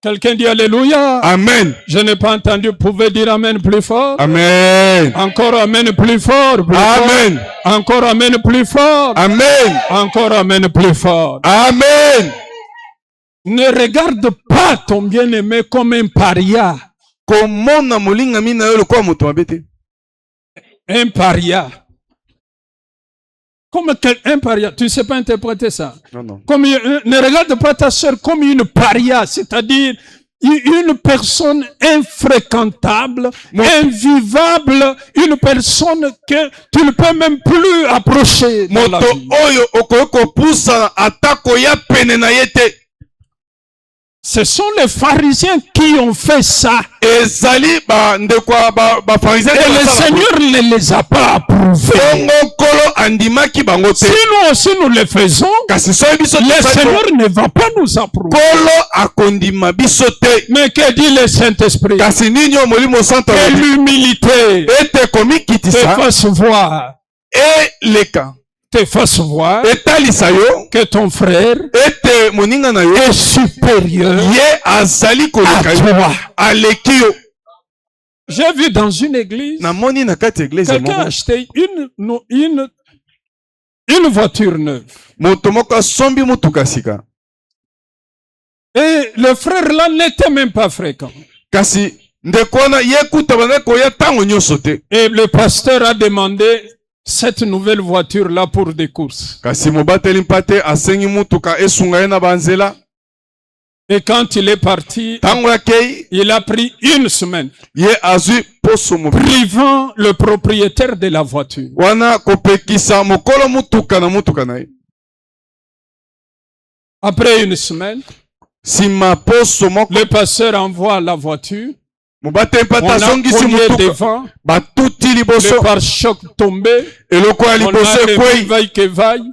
Quelqu'un dit Alléluia. Amen. Je n'ai pas entendu. Vous pouvez dire Amen plus fort. Amen. Encore Amen plus fort. Amen. Fort. Encore Amen plus fort. Amen. Encore Amen plus fort. Amen. Ne regarde pas ton bien-aimé comme un paria. komona molingami na yo lokola moto mabe te. Un paria. Comme un paria. Tu ne sais pas interpréter ça. Non. Comme, ne regarde pas ta soeur comme une paria, c'est-à-dire une personne infréquentable, invivable, une personne que tu ne peux même plus approcher. Moto oyo okoko pusa atako ya pene na yete. Ce sont les pharisiens qui ont fait ça. Et le Seigneur ne les a pas approuvés. Si nous aussi nous le faisons, le Seigneur ne va pas nous approuver. Mais que dit le Saint-Esprit? Que l'humilité te fasse voir. Te fasse voir que ton frère est supérieur à toi. J'ai vu dans une église quelqu'un acheter une voiture neuve. Et le frère là n'était même pas fréquent. Et le pasteur a demandé cette nouvelle voiture-là pour des courses. Et quand il est parti, il a pris une semaine, privant le propriétaire de la voiture. Après une semaine, le pasteur envoie la voiture. On a cogné devant, le pare-choc tombé, on a les vailles,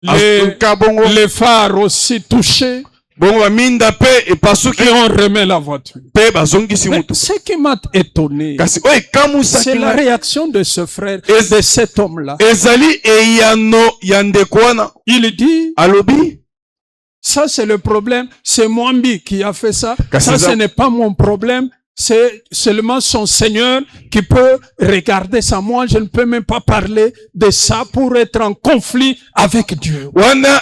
les phares aussi touchés, et on remet la voiture. Mais ce qui m'a étonné, c'est la réaction de ce frère, de cet homme-là. Il dit, ça c'est le problème, c'est Mwambi qui a fait ça, ça ce n'est pas mon problème. C'est seulement son Seigneur qui peut regarder ça. Moi, je ne peux même pas parler de ça pour être en conflit avec Dieu. La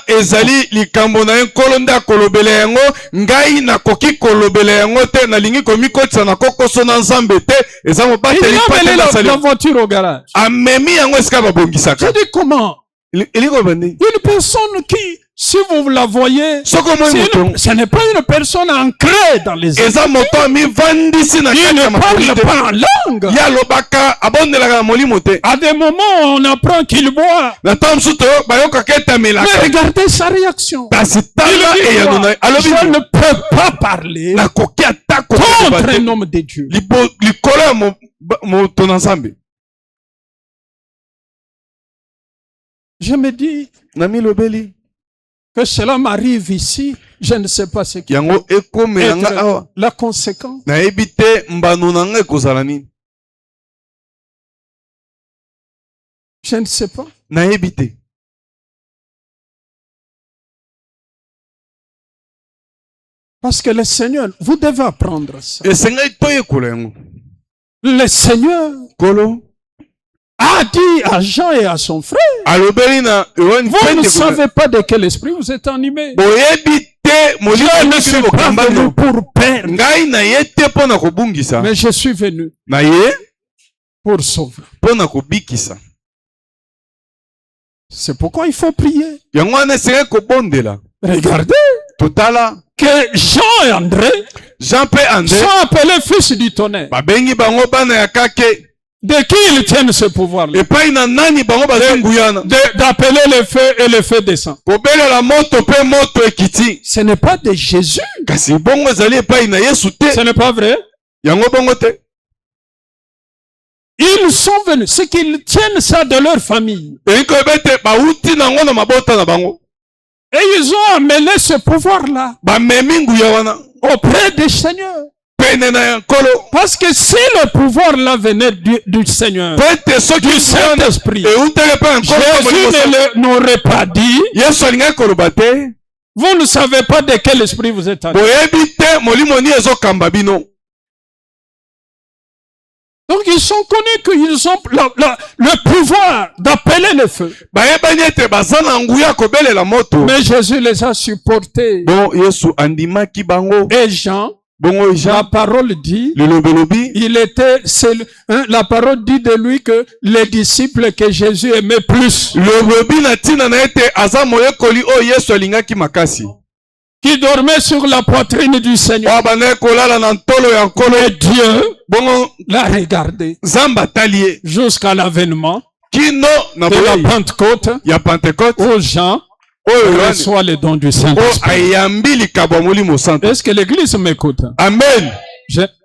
voiture au garage. Je dis comment? Une personne qui, si vous la voyez, ce n'est pas une personne ancrée dans les esprits. Il ne parle pas en langue. À des moments, on apprend qu'il boit. Mais regardez sa réaction. Il dit, je ne peux pas parler contre un homme de Dieu. Je me dis que cela m'arrive ici, je ne sais pas ce qui est la conséquence. Je ne sais pas. Parce que le Seigneur, vous devez apprendre ça. Le Seigneur a dit à Jean et à son frère, vous ne savez pas de quel esprit vous êtes animés. Je ne suis pas venu pour perdre, mais je suis venu pour sauver. C'est pourquoi il faut prier. Regardez que Jean et André sont appelés fils du tonnerre. De qui ils tiennent ce pouvoir-là? D'appeler le feu et le feu descend. Ce n'est pas de Jésus. Ce n'est pas vrai. Ils sont venus. C'est qu'ils tiennent ça de leur famille. Et ils ont amené ce pouvoir-là auprès du Seigneur. Parce que si le pouvoir là venait du Seigneur, du Saint-Esprit, Jésus n'aurait pas dit, vous ne savez pas de quel esprit vous êtes allé. Donc ils sont connus qu'ils ont le pouvoir d'appeler le feu. Mais Jésus les a supportés. Et Jean, la parole dit, la parole dit de lui que les disciples que Jésus aimait plus, qui dormait sur la poitrine du Seigneur. Mais Dieu l'a regardé jusqu'à l'avènement de la Pentecôte où Jean reçoit les dons du Saint-Esprit. Est-ce que l'église m'écoute? Amen.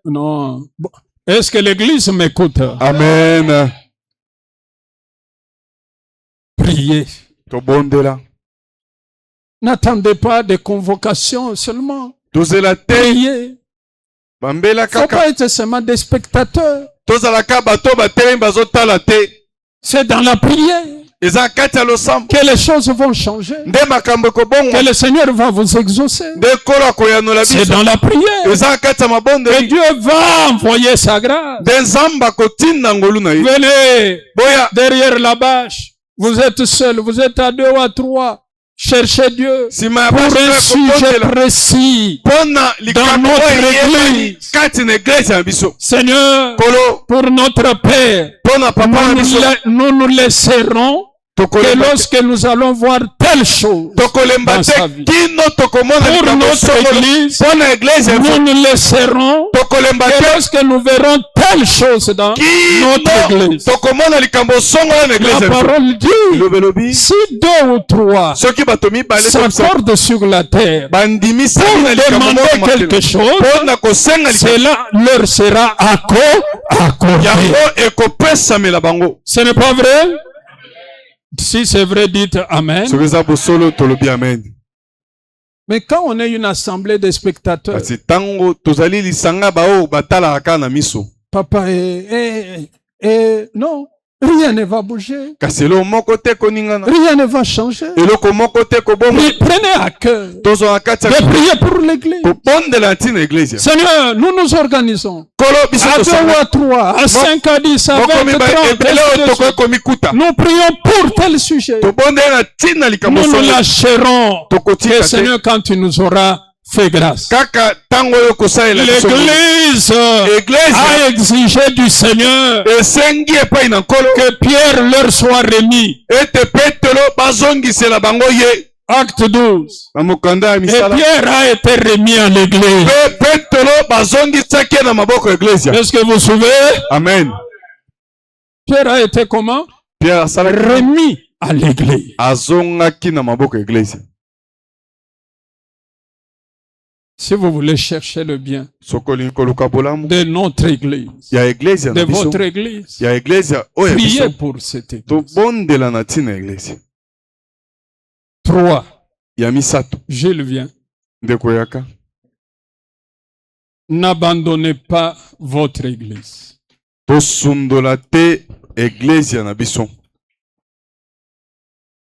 Non. Est-ce que l'église m'écoute? Amen. Priez. N'attendez pas de convocation seulement. Priez. Il ne faut pas être seulement des spectateurs. C'est dans la prière que les choses vont changer. Que le Seigneur va vous exaucer. C'est dans la prière que Dieu va envoyer sa grâce. Venez derrière la bâche. Vous êtes seul, vous êtes à 2 ou à 3. Cherchez Dieu pour un sujet précis dans notre église. Seigneur, pour notre Père, nous nous laisserons que lorsque nous allons voir telle chose dans sa vie. Pour notre église, nous nous laisserons que lorsque nous verrons telle chose dans notre église. La parole dit, si 2 ou 3 s'accordent sur la terre pour demander quelque chose, cela leur sera accordé. Ce n'est pas vrai? Si c'est vrai, dites Amen. Mais quand on est une assemblée de spectateurs, papa, non, rien ne va bouger. Rien ne va changer. Prenez à cœur de prier pour l'église. Seigneur, nous nous organisons. À 2 ou à 3, à 5, à 10, à 20, à 30. Nous prions pour tel sujet. Nous nous lâcherons. Et Seigneur, quand tu nous auras fait grâce. L'église a exigé du Seigneur que Pierre leur soit remis. Acte 12. Et Pierre a été remis à l'église. Est-ce que vous suivez? Amen. Pierre a été comment? Remis à l'église. Si vous voulez chercher le bien de notre église, de votre église, priez pour cette église. 3. Jules vient. N'abandonnez pas votre église.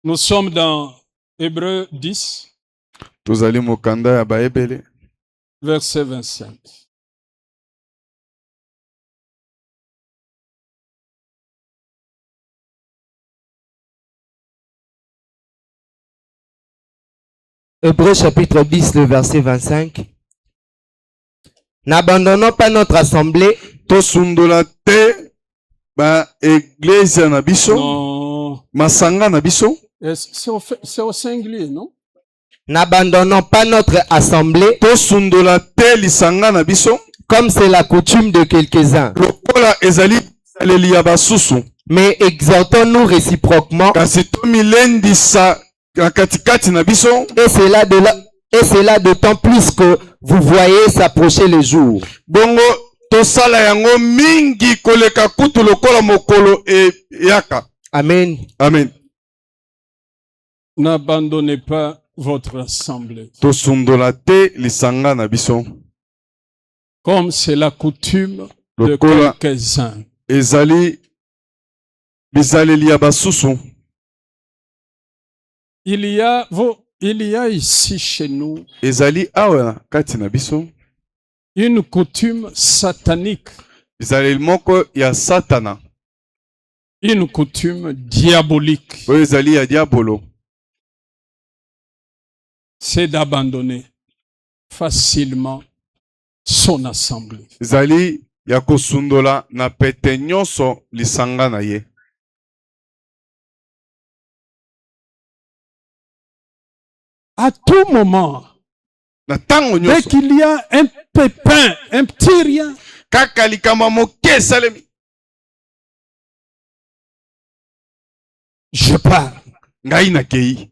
Nous sommes dans Hébreux 10. Verset 25. Hébreux chapitre 10, le verset 25. N'abandonnons pas notre assemblée. C'est au singulier, non? N'abandonnons pas notre assemblée comme c'est la coutume de quelques-uns. Mais exhortons-nous réciproquement. Et cela d'autant plus que vous voyez s'approcher le jour. Amen. Amen. N'abandonnez pas votre assemblée. Comme c'est la coutume de quelques-uns. Il y a ici chez nous une coutume satanique ezali moko ya Satana. Une coutume diabolique. Oyo ezali ya diabolo. C'est d'abandonner facilement son assemblée. Ezali ya kosundola na pete nyonso lisanga na ye. À tout moment, Na tango dès nyonso. qu'il y a un pépin, un petit rien, Kaka likama moke esalemi. je pars. Ngai nakei.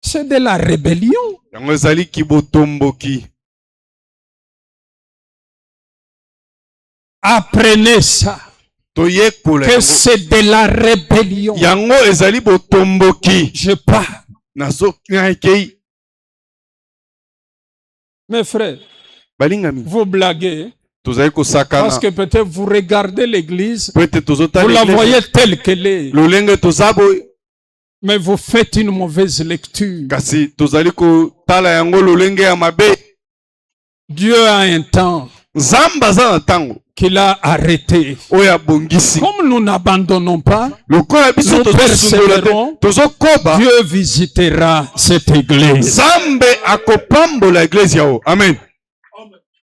C'est de la rébellion. Yango ezali kibotomboki. Apprenez ça. Toyekola Que yango. c'est de la rébellion. Yango ezali botomboki. Je pars. Nazo nakei. Mes frères, Balingami. vous blaguez. Tozali kosakana. Parce que peut-être vous regardez l'église, Peut-être tozota vous la l'église. voyez telle qu'elle est, Lolenge tozabo. mais vous faites une mauvaise lecture. Kasi tozali kotala yango lolenge ya mabe. Dieu a un temps Nzambe aza na tango. qu'il a arrêté. Oyo abongisi. Comme nous n'abandonnons pas, Lokola biso nous tozosundola te. persévérons. Tozokoba. Dieu visitera cette église. Nzambe akopambola église yao. Amen.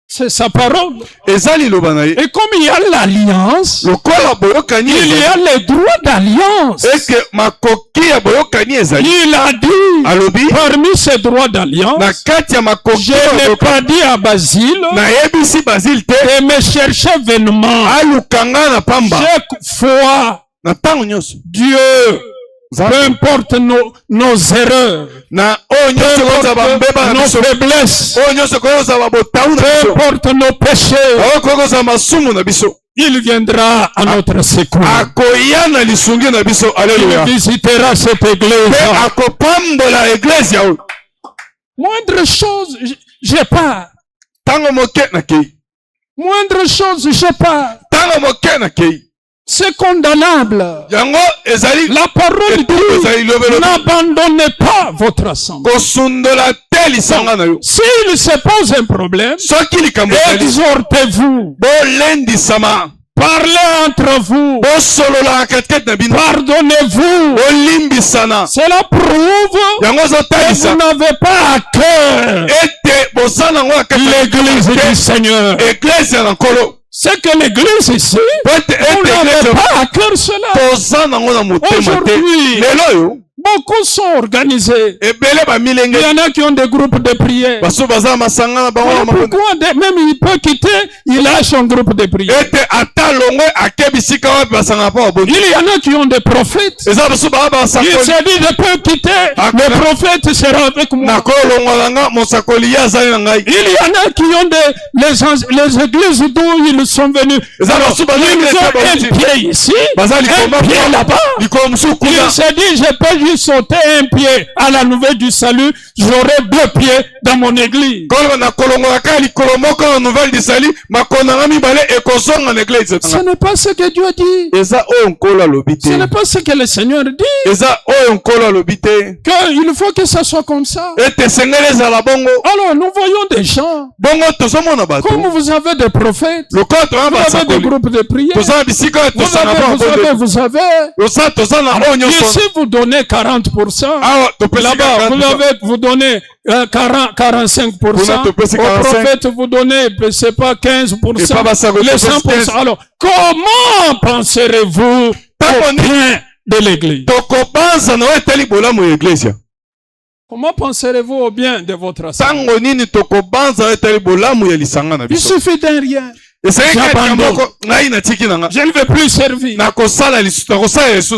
C'est sa parole. Ezali liloba na ye. Et comme il y a l'alliance, Lokola boyokani il y ezali. a les droits d'alliance. Eke makoki ya boyokani ezali. Il a dit, Alobi. parmi ces droits Na d'alliance, kati ya makoki je ya n'ai boyokani. pas dit à Basile Nayebisi Basile te. de me chercher vainement. Alukanga na pamba. Chaque fois, Na tango nyonso. Dieu, peu importe nos erreurs, Na oyo nyonso kozaba mbeba na nos biso. faiblesses, Oyo nyonso kozaba botamu na peu biso. importe nos péchés, Oyo kozaba masumu na biso. il viendra à notre secours. Akoya na lisungi na biso. Alléluia. Il visitera cette Pe église. akopambola église yao. Moindre chose, je pars. Tango moke na kei. Moindre chose, je pars. Tango moke na kei. C'est condamnable. Yango ezali. La parole ezali dit, lobelo. n'abandonnez pas votre assemblée. Kosundola te lisanga na yo. S'il se pose un problème, Soki likambo ezali. exhortez-vous. Bolendisama. Parlez entre vous. Bosolola na katikati na bino. Pardonnez-vous. Bolimbisana. Cela prouve Yango que ezotalisa. vous n'avez pas à cœur Ete bosala yango na kati ya l'église du Seigneur. église ya na nkolo. C'est que l'église ici, Ete vous n'avez église pas à cœur cela. toza nango na motema te. Aujourd'hui, Lelo oyo beaucoup sont organisés. ebele bamilenge Il y en a qui ont des groupes de prière. baso baza na masanga na bango Voilà na mabonde. pourquoi même il peut quitter, il lâche un groupe de prière. Ete ata longwe ake bisika wapi basanga mpo babongi. Il y en a qui ont des prophètes. Eza baso baa Il basakoli. s'est dit, je peux quitter, le prophète sera avec moi. nakolongwa nga mosakoli ye azali na ngai. Il y en a qui ont les églises d'où ils sont venus. Eza Alors, baso baza ils église ont babongi. un pied ici, Baza un likoma pied là-bas. likolo mosusu kuna. Il s'est dit, je peux juste sauter un pied à la nouvelle du salut, j'aurai 2 pieds dans mon église. koloba nakolongola kaka likolo moko na nouvelle disali makonanga mibale ekozonga na église. Ce n'est pas ce que Dieu dit. Eza oyo nkolo alobi te. Ce n'est pas ce que le Seigneur dit. Eza oyo nkolo alobi te. Qu'il faut que ça soit comme ça. Ete esengeli ezala bongo. Alors, nous voyons des gens, Bongo tozomona bato. comme vous avez des prophètes, lokola toza vous avez des basakoli groupes de prière, toza na bisika oyo tosanga mpo vous avez. toza toza na oyo nyonso. Ici, vous donnez 40%. Awa topesi Là-bas, vous donnez 45%. Vous Au prophète, vous donnez, je ne sais pas, 15%. Et pas basakoli, Les 100%. Alors, comment penserez-vous au bien de l'église? tokobanza na oyo etali bolamu ya eglise. Comment penserez-vous au bien de votre assemblée? ntango nini tokobanza na oyo etali bolamu ya lisanga na Il biso. suffit d'un rien. esengeli kaka J'abandonne. moko ngai natiki na nga. Je ne vais plus servir. nakosala lisu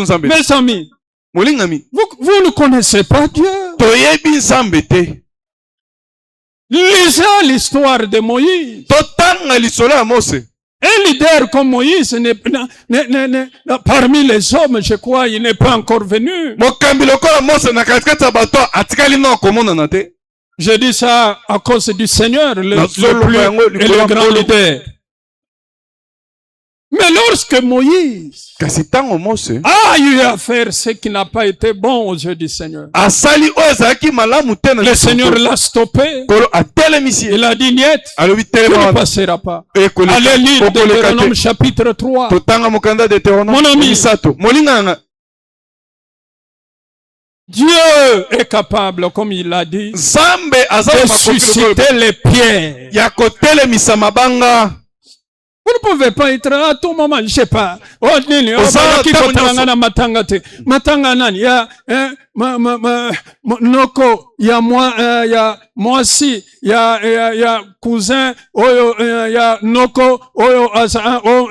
nzambe. Mes amis, molingami vous ne connaissez pas Dieu. toyebi nzambe te. Lisez l'histoire de Moïse. totanga lisolo ya Mose. Un leader comme Moïse, parmi les hommes, je crois, il n'est pas encore venu. mokambi lokola Mose na katikati ya bato atikali na komonana te. Je dis ça à cause du Seigneur, le Nazolo plus yango et le likolo grand nkolo. leader. Mais lorsque Moïse kasi tango Mose a eu à faire ce qui n'a pas été bon aux yeux du Seigneur, asali oyo ezalaki malamu te na le Seigneur l'a stoppé. kolo atelemisi Il a dit niet, alobi tu ne telema passeras pas. ekoleka Allez lire okoleka Deutéronome te chapitre 3. totanga mokanda de Mon Deutéronome ami. misato molinganga Dieu est capable, comme il l'a dit, Nzambe aza de na makoki susciter les pierres. ya kotelemisa mabanga. Vous ne pouvez pas être à tout moment, je sais pas. Oh, nini, oh, Oza baki tango kotanga na matanga te. Matanga nani? Ya, noko, ya moisi, ya cousin, oyo, ya noko, oyo,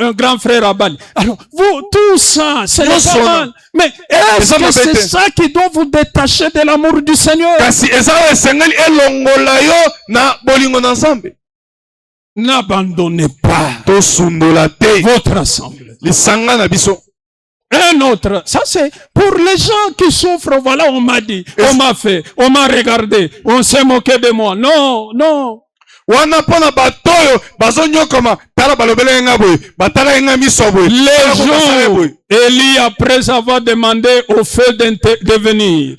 un grand frère Abali. Alors, vous, tout ça, c'est le mal. Mais est-ce que c'est ça qui doit vous détacher de l'amour du Seigneur? Kasi eza esengeli elongola yo na bolingo na Nzambe. N'abandonnez pas votre assemblée. Un autre, ça c'est pour les gens qui souffrent. Voilà, on m'a dit, on m'a fait, on m'a regardé, on s'est moqué de moi. Non, non. Les jours, Élie, après avoir demandé au feu de venir,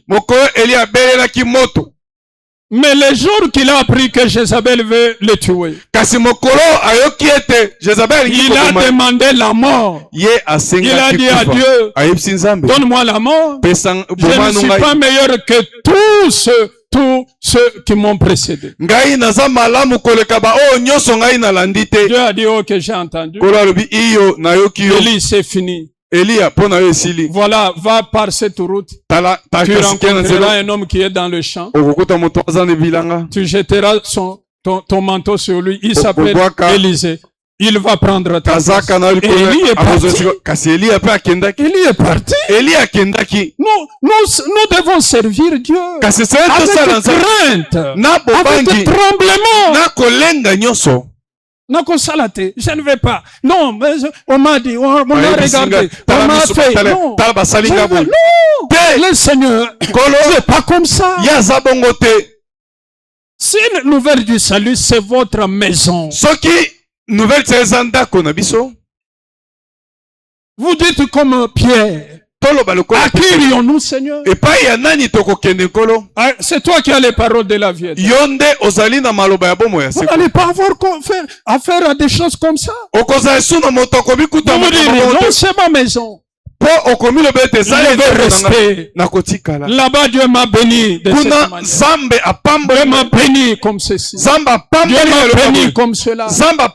mais le jour qu'il a appris que Jézabel veut le tuer, il a demandé la mort. Il a dit à Dieu, donne-moi la mort. Je ne suis pas meilleur que tous ceux qui m'ont précédé. Dieu a dit, ok, j'ai entendu. Élie, c'est fini. Voilà, va par cette route. Tu rencontreras un homme qui est dans le champ. Tu jeteras ton manteau sur lui. Il s'appelle Élisée. Il va prendre ta place. Élie est parti. Élie est parti. Nous devons servir Dieu avec crainte, avec tremblement. Non, je ne vais pas. Non, mais on m'a dit, on m'a regardé, on m'a fait. Non, le Seigneur, c'est pas comme ça. Si la nouvelle du salut, c'est votre maison. Vous dites comme Pierre. À qui irions-nous, Seigneur? C'est toi qui as les paroles de la vie. Vous n'allez pas avoir affaire à des choses comme ça. Vous me dites, non, c'est ma maison. Je veux rester. Là-bas, Dieu m'a béni de cette manière. Dieu m'a béni comme ceci. Dieu m'a béni comme cela. Dieu m'a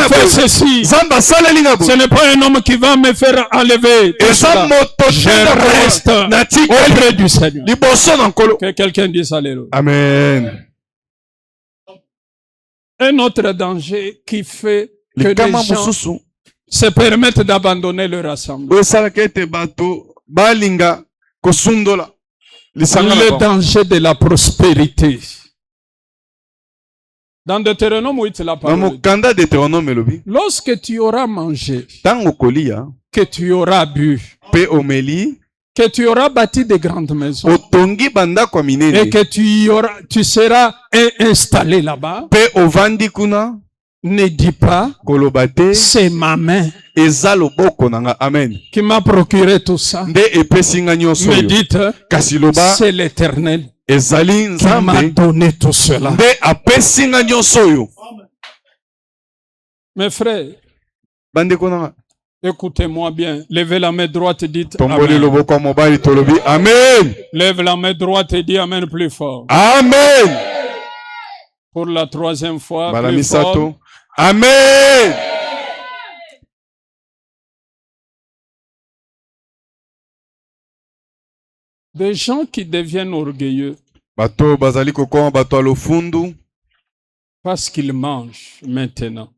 fait ceci. Ce n'est pas un homme qui va me faire enlever. Je reste auprès du Seigneur. Que quelqu'un dise alléluia. Amen. Un autre danger qui fait que les gens se permettent d'abandonner leur assemblée. Le danger de la prospérité. Dans Deutéronome 8, la parole. Lorsque tu auras mangé, que tu auras bu, que tu auras bâti de grandes maisons, et que tu seras installé là-bas, ne dis pas, c'est ma main qui m'a procuré tout ça. Mais dites, c'est l'Éternel qui m'a donné tout cela. Mes frères, écoutez-moi bien. Levez la main droite et dites Amen. Amen. Lève la main droite et dis Amen plus fort. Amen. Pour la troisième fois, plus fort. Amen. Des gens qui deviennent orgueilleux parce qu'ils mangent maintenant.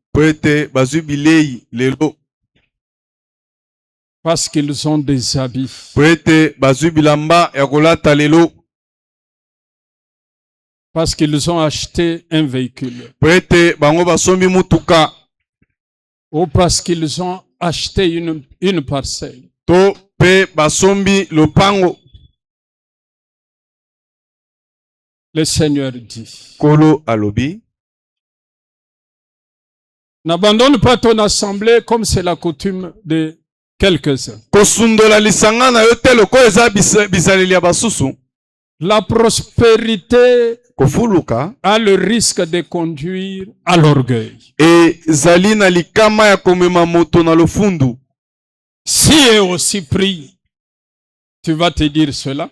Parce qu'ils ont des habits. Parce qu'ils ont acheté un véhicule. Ou parce qu'ils ont acheté une parcelle. Le Seigneur dit, N'abandonne pas ton assemblée comme c'est la coutume de quelques-uns. Kosundola lisanga na yo te lokola eza bizaleli ya basusu. La prospérité Kofuluka a le risque de conduire à l'orgueil. ezali na likama ya komema moto na lofundu. Si et aussi prie, tu vas te dire cela.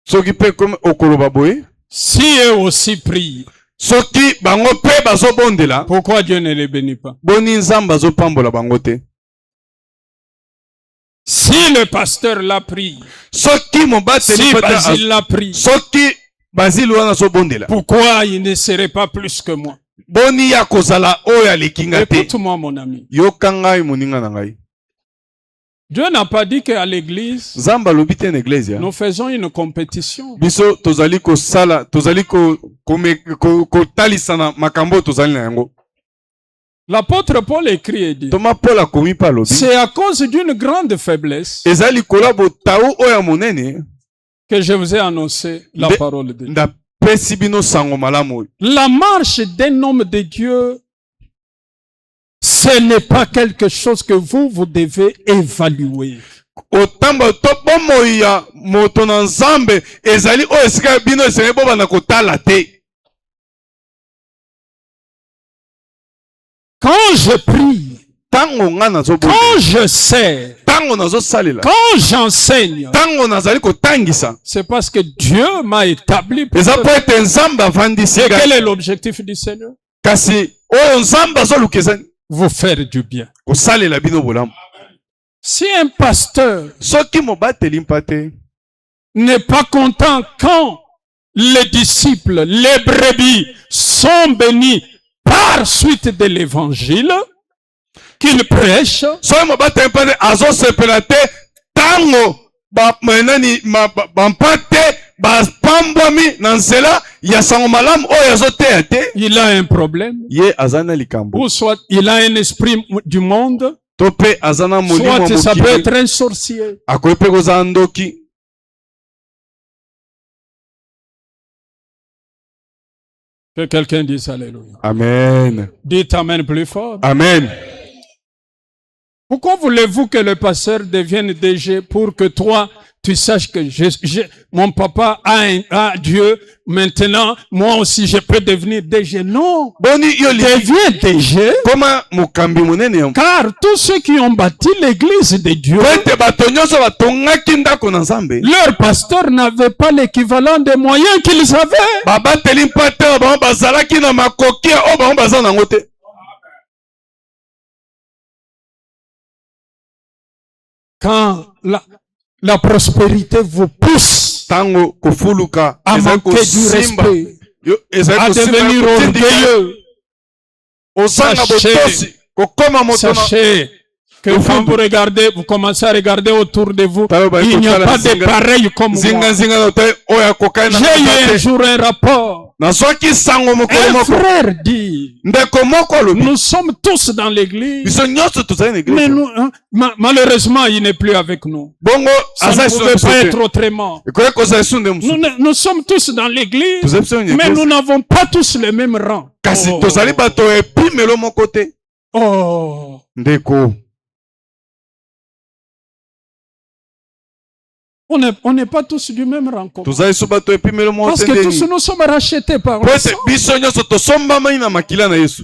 Soki pe comme okoloba boye. Si et aussi prie. Soki bango pe bazobondela. Pourquoi Dieu ne les bénit pas? Boni nzamba bazopambola bango te. Si le pasteur l'a pris, Soki mobateli si Basile l'a pris, soki Basile wana azobondela. pourquoi il ne serait pas plus que moi? Boni ya kozala oyo alekinga te. Écoute-moi mon ami. Yoka ngai moninga na ngai. Dieu n'a pas dit qu'à l'église, Zamba lobi te na église ya. nous faisons une compétition. Biso tozali kosala, tozali kotalisa na makambo tozali na yango. L'apôtre Paul écrit et dit, Thomas Paul akomi pa lobi. c'est à cause d'une grande faiblesse Ezali kolabo tau oya monene que je vous ai annoncé la parole de Dieu. nda pesi bino sango malamu. La marche d'un homme de Dieu, ce n'est pas quelque chose que vous devez évaluer. Otamba to bomoi ya moto na nzambe ezali oyo esika bino esenge boba na kotala te. Quand je prie, Tango nga nazobondela, quand je sais, tango nazosalela, quand j'enseigne, tango nazali kotangisa, c'est parce que Dieu m'a établi pour eza ce po ete nzambe avandisi Et quel ngai. est l'objectif du Seigneur? Kasi oyo nzambe azoluka ezali Vous faire du bien. kosalela bino bolamu. Si un pasteur Soki mobateli mpa te n'est pas content quand les disciples, les brebis sont bénis par suite de l'évangile qu'il prêche, soki mobateli mpa te azosepela te tango bampa te bapambwami na nzela ya sango malamu oyo azoteya te, il a un problème. ye aza na likambo Ou soit il a un esprit du monde, to mpe aza na molimo ya soit ça peut mokili, être un sorcier. akoki mpe kozala ndoki. Que quelqu'un dise Alléluia. Amen. Dites Amen plus fort. Amen. Pourquoi voulez-vous que le pasteur devienne DG pour que toi, tu saches que mon papa a Dieu, maintenant, moi aussi je peux devenir DG? Non. Boni yo Deviens DG. koma mokambi monene ya Car tous ceux qui ont bâti l'église de Dieu, ete bato nyonso batongaki ndako na nzambe leur pasteur n'avait pas l'équivalent des moyens qu'ils avaient. babateli mpa te oyo bango bazalaki na makoki oyo bango baza nango te. Quand la prospérité vous pousse Tango kofuluka à ezali manquer du kosimba respect, yo ezali à kosimba devenir kotindika orgueilleux, osanga Sachez- botosi kokoma moto na sachez que quand vous regardez, vous commencez à regarder autour de vous, Talo ba il n'y a ekotala pas de zinga- pareil comme moi. zinga na te oyo akokai na J'ai eu kata un te. jour un rapport. Nazwaki sango mokolo Un moko frère dit, ndeko moko alobi nous sommes tous dans l'église, biso nyonso tozali na mais eglise nous, malheureusement, il n'est plus avec nous. bongo Ça aza ne esu pouvait biso pas te être autrement. ekoki kozala esu nde mosusu Nous sommes tous dans l'église, tozali biso na mais eglise nous n'avons pas tous le même rang. kasi Oh. tozali bato ya epimelo moko te Oh. ndeko. On n'est pas tous du même rang. tozali so bato ya epimelo moko Parce te que tous ndeni nous sommes rachetés par po le ete sang. biso nyonso tosombamai na makila na yesu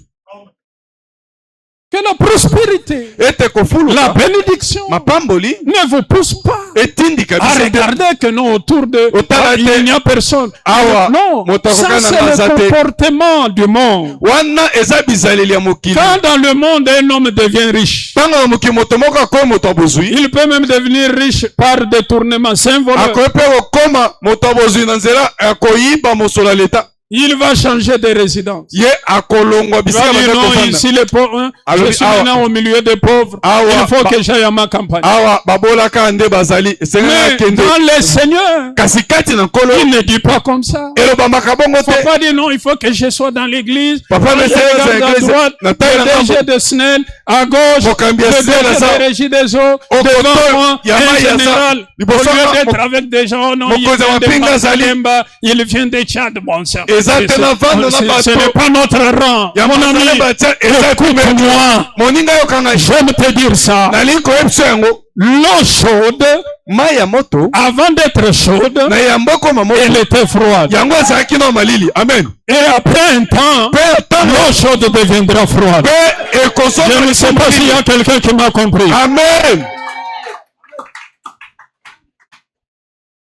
Que la prospérité, ete la kofuluka bénédiction mapamboli ne vous pousse pas etindika à biso te. regarder que non, autour de Otala te. il n'y a personne. Awa, Non, moto ça akokana c'est naza le te. comportement du monde. wana eza bizaleli ya mokili Quand dans le monde un homme devient riche, ntango na mokili moto moko akoyi moto ya bozwi il peut même devenir riche par détournement. C'est un voleur. akoyi mpe kokoma moto ya bozwi na nzela ya koyiba mosolo ya leta Il va changer de résidence. ye akolongwa Il va bisika dire baza non, kofanda ici les pauvres, hein, Alors, je suis awa. maintenant au milieu des pauvres. Awa, Il faut ba- que j'aille à ma campagne. awa babolaka nde bazali esengeli Mais akende dans le Seigneur, kasi kati na nkolo il ne dit pas comme ça. elobamaka bongo Il ne faut te pas dire non, il faut que je sois dans l'église. Papa, Quand mais je c'est regarde dans à l'église. droite, Na taille le na DG ngambo. de SNEL, à gauche, Mokambi ya le SNEL, DG aza- de Régie des eaux, Okoto, devant moi, ya un mai ya za- général. Au liboso lieu na- d'être avec des gens, non, il Mokonzi ya vient de mapinga azali. Mapemba, il vient de Tchad, bon sang. eza eza te na vanda na Ce n'est bato pas notre rang. ya Mon ami, mazala batia eza écoute-moi. moninga yoka ngai J'aime te dire ça. nalingi koyebisa yango L'eau chaude, mai ya moto avant d'être chaude, na yamba ekoma moto elle était froide. yango ezalaki na malili amen Et après un temps, mpe ntango l'eau chaude deviendra froide. mpe Je ekozonga ne sais pas s'il y a quelqu'un qui m'a compris. amen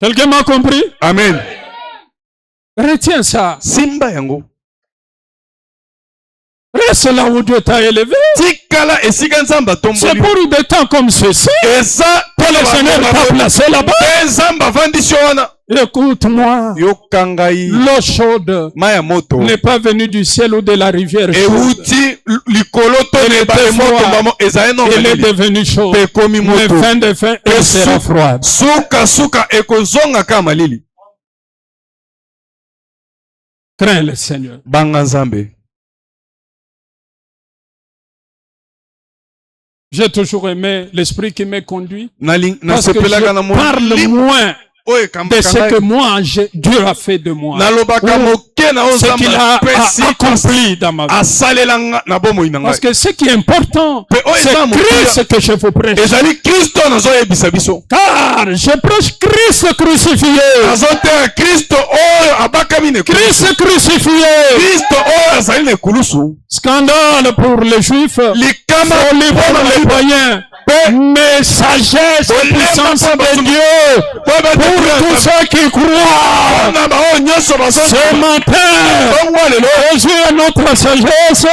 Quelqu'un m'a compris? amen Retiens ça. simba yango Reste là où Dieu t'a élevé. tikala esika nzambe C'est atomboli pour des temps comme ceci eza que le Seigneur t'a placé là-bas. mpe nzambe avandisi yo wana Écoute-moi. yoka ngai L'eau chaude mai ya moto n'est pas venue du ciel ou de la rivière chaude. euti likolo to na ebale motombamo ezali na Elle est malili devenue chaude. mpe ekomi Mais moto fin de fin, elle sera froide. sukasuka ekozonga ka malili Crains le Seigneur. banga nzambe J'ai toujours aimé l'esprit qui m'a conduit. Parce que Nasepelaka na parle moins de ce que moi, Dieu a fait de moi. nalobaka moke na oyo Ce qu'il a nzambe accompli dans ma vie. asalelanga na bomoi na Parce ngai que ce qui est important, Mais, oh, c'est Islam, Christ que je vous prêche. ezali kristo nazoyebisa biso Car je prêche Christ crucifié. nazoteya kristo oyo abakami na ekulusu Christ crucifié. kristo oyo azali na ekulusu Scandale pour les Juifs. likama Folie pour les païens. Mais sagesse et puissance de Dieu pour tous ceux qui croient. na baoyo nyonso Ce matin, Jésus est notre sagesse.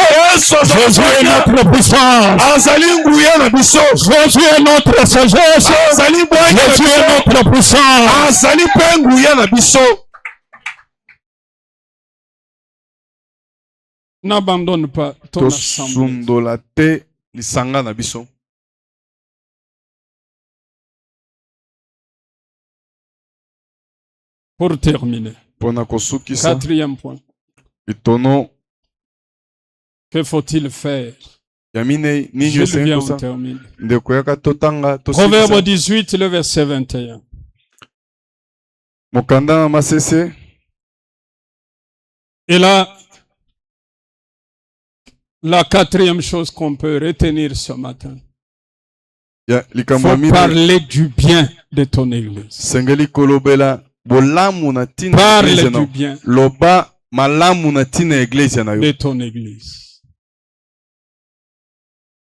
Jésus est notre puissance. azali nguya na biso Jésus est notre sagesse. azali bwanya na Jésus est biso notre puissance. azali mpe nguya na biso N'abandonne pas ton assemblée. tosundola te lisanga na biso Pour terminer, mpona kosukisa quatrième point. litono Que faut-il faire? ya minei nini Je esengi viens, on kosa termine. ndeko yaka totanga Proverbe tosukisa 18, le verset 21. mokanda na masese Et là, la quatrième chose qu'on peut retenir ce matin, ya il likambo ya faut minei parler du bien de ton église. sengeli kolobela bolamu na ntina ya Parle eglise du na bien loba malamu na ntina ya eglise na de yo ton église.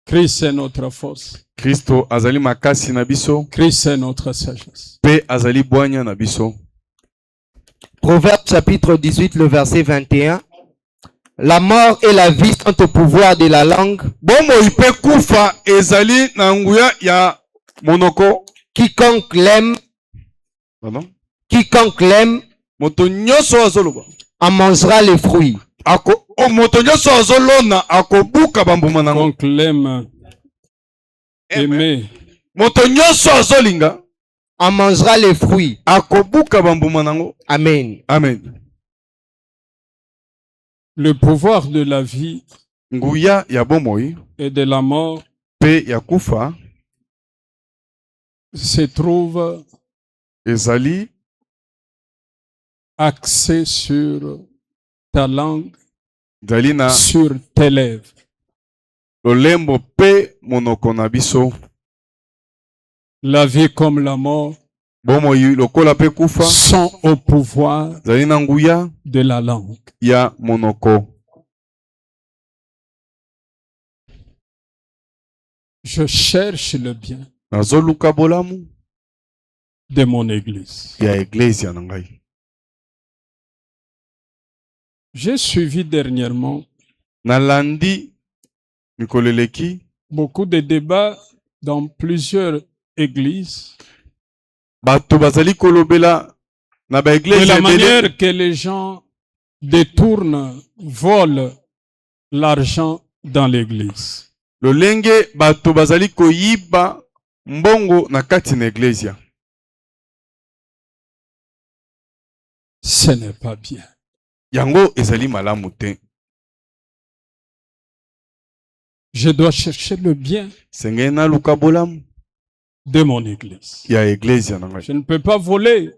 Christ est notre force. kristo azali makasi na biso Christ est notre sagesse. mpe azali bwanya na biso Proverbe chapitre 18, le verset 21. La mort et la vie sont au pouvoir de la langue. bomoi mpe kufa ezali na nguya ya monoko Quiconque l'aime, Pardon? quiconque l'aime moto nyonso azoloba en mangera les fruits. moto nyonso azolona akobuka bambuma nango Donc l'aime, aimer, moto nyonso azolinga En mangera les fruits. akobuka bambuma nango Amen. amen le pouvoir de la vie nguya ya bomoi et de la mort mpe ya kufa se trouve ezali axé sur ta langue, ezali na sur tes lèvres. lolembo mpe monoko na biso La vie comme la mort bomoi lokola mpe kufa sont au pouvoir ezali na nguya de la langue. ya monoko Je cherche le bien nazoluka bolamu de mon église. ya eglezia na ngai J'ai suivi dernièrement nalandi mikolo eleki beaucoup de débats dans plusieurs églises bato bazali kolobela na de baeglise la ebele manière que les gens détournent, volent l'argent dans l'église. lolenge bato bazali koyiba mbongo na kati na eglezia Ce n'est pas bien. yango ezali malamu te Je dois chercher le bien sengeli naluka bolamu de mon église. ya eglezia na ngai Je ne peux pas voler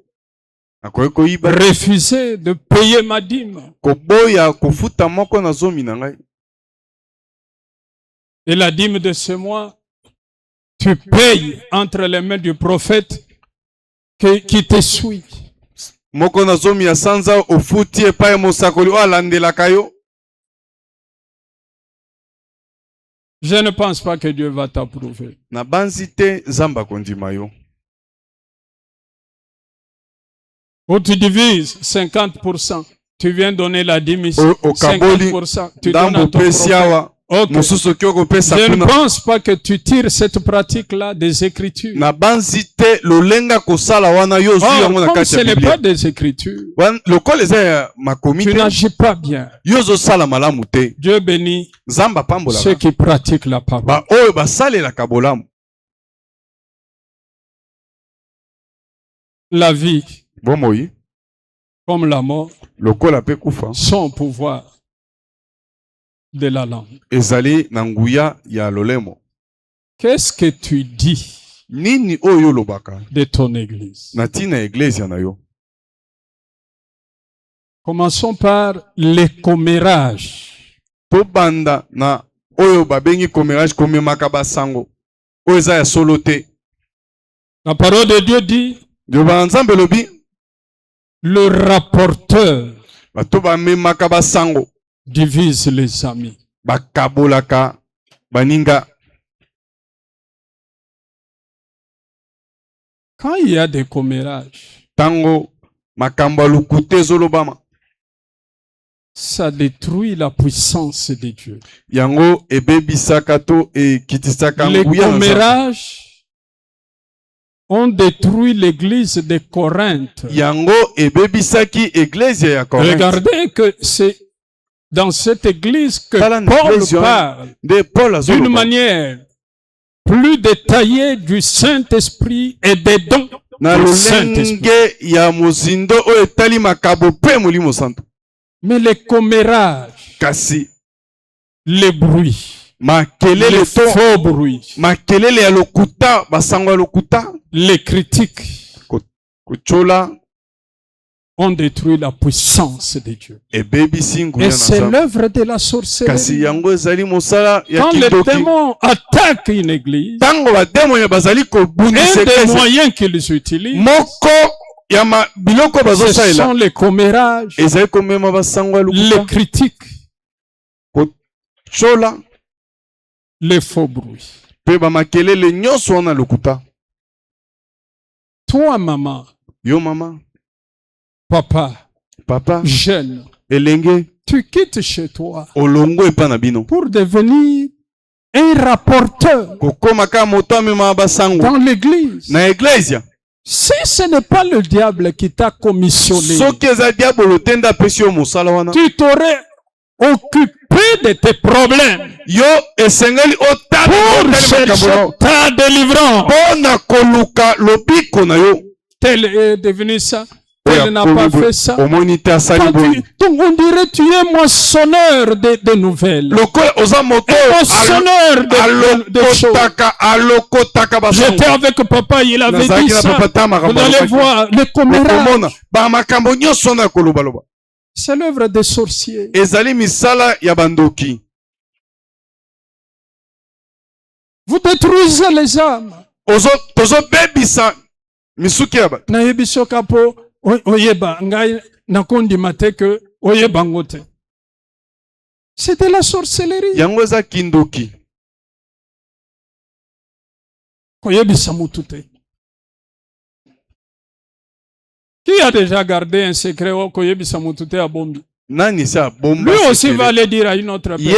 refuser de payer ma dîme. Et la dîme de ce mois, tu payes entre les mains du prophète qui te suit. Je ne pense pas que Dieu va t'approuver. Ou tu divises 50%, tu viens donner la dîme ici. 50%, tu donnes à ton prophète. Okay. Je ne pense pas que tu tires cette pratique-là des Écritures. Comme ce n'est pas des Écritures, tu n'agis pas bien. Dieu bénit ceux qui pratiquent la parole. La vie, comme la mort, sont au pouvoir de la langue. Qu'est-ce que tu dis de ton église? Commençons par les commérages. La parole de Dieu dit, le rapporteur divise les amis. Quand il y a des commérages, ça détruit la puissance de Dieu. Les commérages ont détruit l'église de Corinthe. Regardez que c'est dans cette église que Paul parle d'une manière plus détaillée du Saint-Esprit et des dons du Saint-Esprit. Mais les commérages, les bruits, les faux bruits, les critiques ont détruit la puissance de Dieu. Et c'est l'œuvre de la sorcellerie. Quand les démons attaquent une église, un des moyens qu'ils utilisent, ce sont les commérages, les critiques, les faux bruits. Toi, maman, papa, jeune, tu quittes chez toi pour devenir un rapporteur dans l'église. Si ce n'est pas le diable qui t'a commissionné, tu t'aurais occupé de tes problèmes pour chercher ta délivrance. Tel est devenu ça. Elle n'a pas fait ça. On dirait que tu es moissonneur de nouvelles. Moissonneur de choses. J'étais avec papa, il avait dit ça. Vous allez voir, les commérages. C'est l'œuvre des sorciers. Vous détruisez les âmes. C'est de la sorcellerie. Qui a déjà gardé un secret? Lui aussi va aller dire à une autre personne.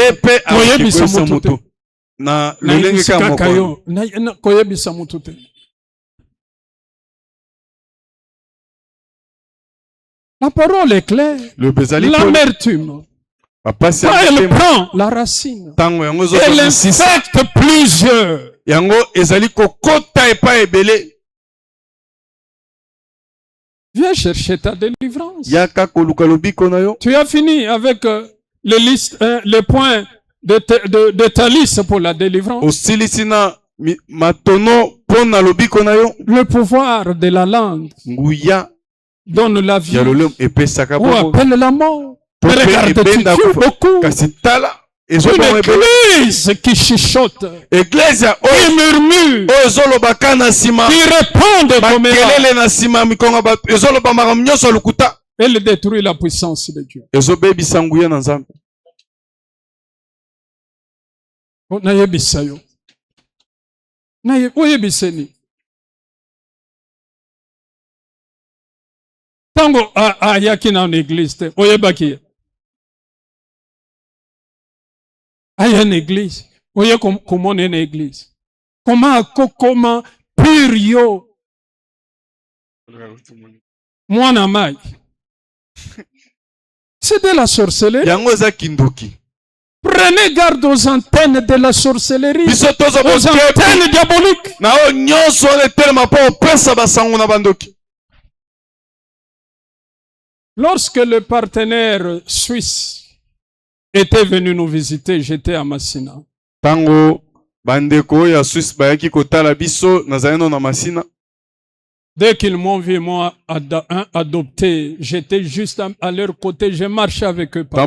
La parole est claire. L'amertume, quand elle prend la racine, elle infecte plusieurs. Viens chercher ta délivrance. Tu as fini avec les points de ta liste pour la délivrance. Le pouvoir de la langue. donne la vie ou ou appelle la mort. Mais regarde, tu tues beaucoup. Une église qui chuchote, qui murmure, qui répond de coméra. Elle détruit la puissance de Dieu. Nayebisa yo. Oyebiseni. Tango ayaki na église te, oyebaki. Aya une église. Oye comment une église. Comment pur yo. Mwana mai. C'est de la sorcellerie. Prenez garde aux antennes de la sorcellerie, aux antennes diaboliques. Lorsque le partenaire suisse était venu nous visiter, j'étais à Massina. Dès qu'ils m'ont vu, moi, adopté, j'étais juste à leur côté, j'ai marché avec eux. Vas-y,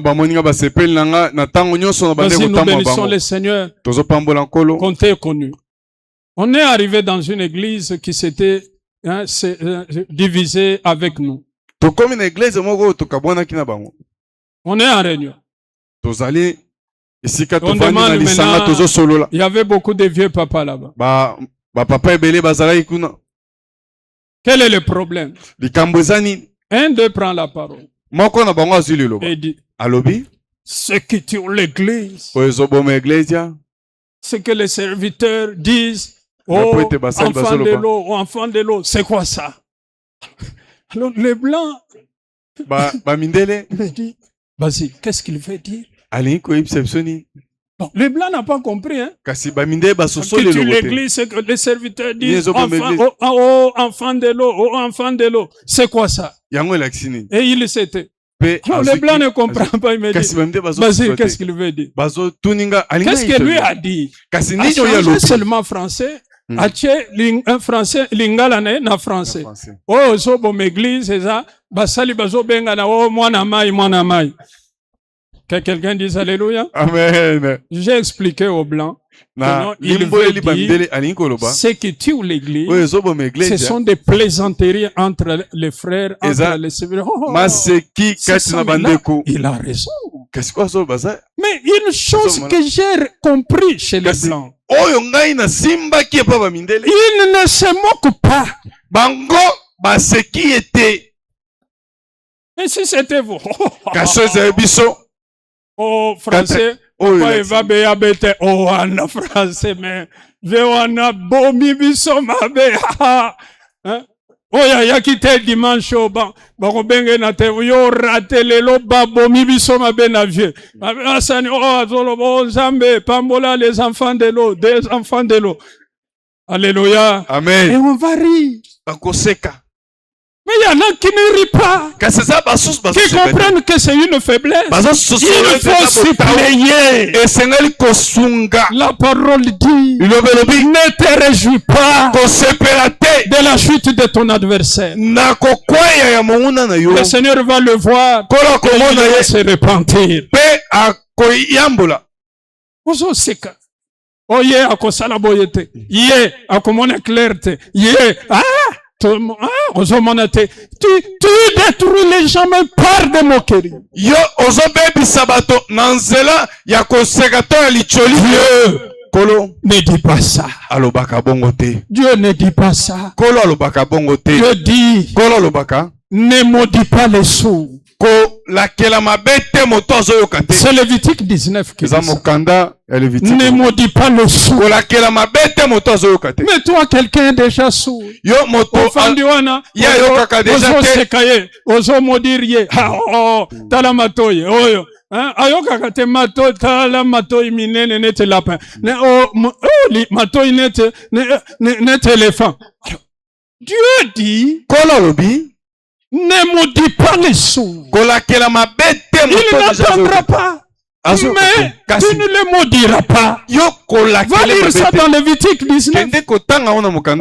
nous bénissons le Seigneur, qu'on t'ait connu. On est arrivé dans une église qui s'était divisée avec nous. On est en réunion. On demande maintenant, il y avait beaucoup de vieux papas là-bas. Quel est le problème? Un d'eux prend la parole et dit, ceux qui tuent l'église, ce que les serviteurs disent, oh, enfant de l'eau, c'est quoi ça? Alors les blancs me dit, vas-y, qu'est-ce qu'il veut dire? Bon, les blancs n'ont pas compris, hein? Que tu l'église, c'est que les serviteurs disent enfant de l'eau, c'est quoi ça? Et il s'était. Alors, les blancs ne comprennent pas, il me dit, vas-y, qu'est-ce qu'il veut dire? Qu'est-ce que lui a dit? Seulement français. Un français, lingala na français. Oh, so bon église, c'est ça. Basali bazo benga na oh, mwana mai. Que quelqu'un dise alléluia. Amen. J'ai expliqué aux blancs. Il veut dire, ce qui tue l'église, ce sont des plaisanteries entre les frères, entre les serviteurs. Il a raison. Mais une chose que j'ai compris chez les blancs, ils ne se moquent pas. Mais si c'était vous, oh, français, il va bien bête, oh, en français, mais, vewana bomi biso mabe, oh, ya quitté dimanche, bakobenge na te, yo raté lelo ba bomi biso mabe na vieux. Asani, oh, azolo, Zambé, pambola les enfants de l'eau, des enfants de l'eau. Alléluia. Amen. Et on va rire. Mais il y en a qui ne rient pas, qui comprennent que c'est une faiblesse. Il faut supplier. La parole dit, ne te réjouis pas de la chute de ton adversaire. Le Seigneur va le voir et il va se repentir. Oye, akosala boyete. Ye, akomona clarté. Ye, tu détruis les gens même par des moqueries. Dieu ne dit pas ça. Dieu ne dit pas ça. Dieu dit, ne maudis pas les sourds. C'est Lévitique 19 qui dit ça. Ne maudis pas le sourd. Mais toi, quelqu'un est déjà sourd. Ayoka te mato tala matoi minene nete lapin. Matoi nete éléphant. Dieu dit, ne maudis pas les sourds. Il n'entendra pas. Mais tu ne le maudiras pas. Va lire ça dans Lévitique 19.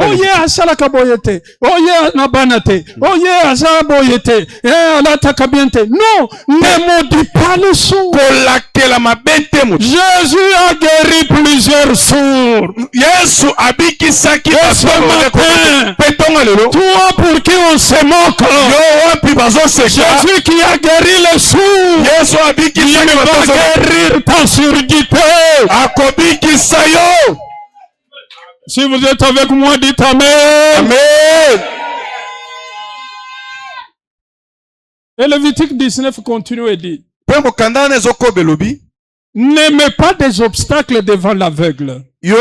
Oye asalaka boyete. Oye nabanate. Oye azaboyete. Alataka biente. Non, ne maudis pas le sourd. Jésus a guéri plusieurs sourds. Et ce matin, toi pour qui on se moque, Jésus qui a guéri les sourds, il va guérir ta surdité. Si vous êtes avec moi, dites Amen. Amen. Et Lévitique 19 continue et dit, n'aimez pas des obstacles devant l'aveugle. Tu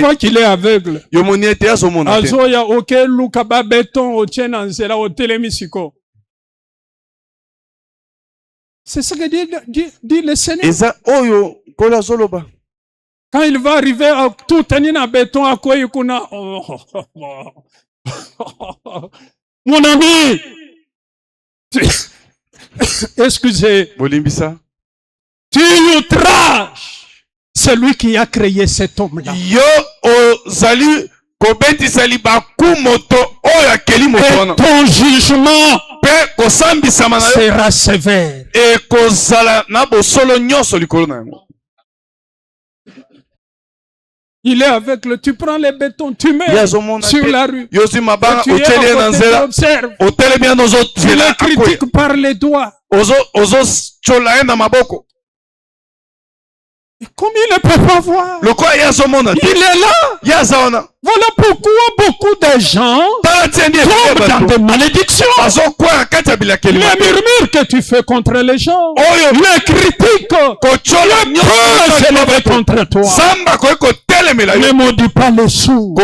vois qu'il est aveugle. Azoya oke lukaba beton otiena nzela otelemisiko. C'est ce que dit le Seigneur. Quand il va arriver à tout tenir en béton à quoi il kuna. Mon ami, excusez. Tu outrages celui qui a créé cet homme-là. Et ton jugement sera sévère. Il est avec le, tu prends les bétons, tu mets sur la rue. Tu observes. Tu les critiques par les doigts. Et comme il ne peut pas voir, il est là. Voilà pourquoi beaucoup de gens tombent dans des malédictions. Les murmures que tu fais contre les gens, les critiques, le peut s'élever contre toi. Ne maudis pas les sourds.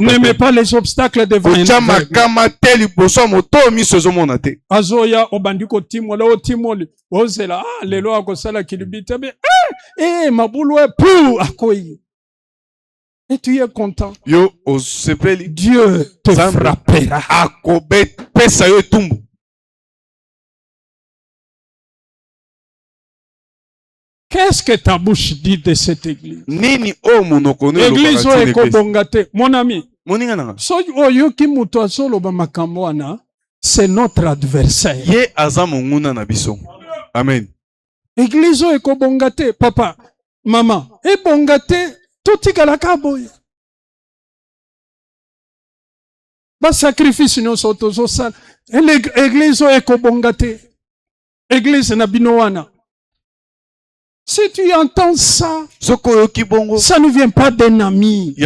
N'aimez pas les obstacles devant un aveugle. Azoya obandiko timola o timoli ozela lelo akosala kilibite be mabulu pou akoyi. Et tu es content. Dieu te frappera. Qu'est-ce que ta bouche dit de cette église? Église ekobongate. Mon ami, c'est notre adversaire. Amen. Église ekobongate. Papa, maman, ebongate. Tout galakaboy. Ba sacrifice no soto sosal. Église ekobongate. Église na binowana. Si tu entends ça, ça ne vient pas d'un ami. Ce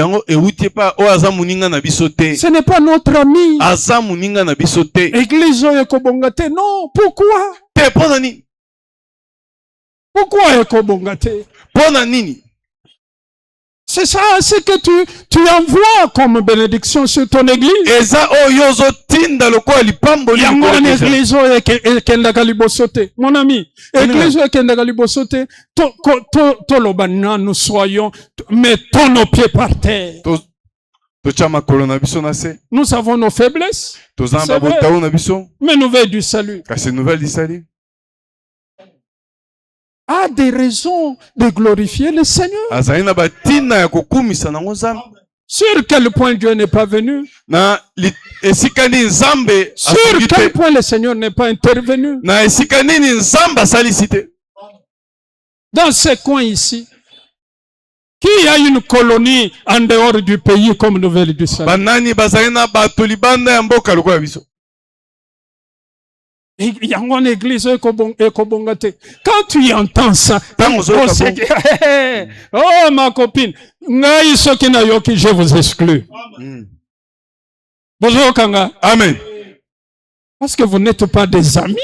n'est pas notre ami. Église ekobongate. Non, pourquoi? Pourquoi ekobongate? C'est ça, c'est que tu envoies comme bénédiction sur ton église. Mon ami, église nous soyons, mettons nos pieds par terre. Nous avons nos faiblesses, mais nouvelles du salut. A des raisons de glorifier le Seigneur. Sur quel point Dieu n'est pas venu? Sur quel point le Seigneur n'est pas intervenu? Dans ce coin ici, qui a une colonie en dehors du pays comme nouvelle du salut? Il y a une église ekobongate. Quand tu entends ça, oh ma copine, je vous exclue. Bonjour Kanga. Amen. Parce que vous n'êtes pas des amis.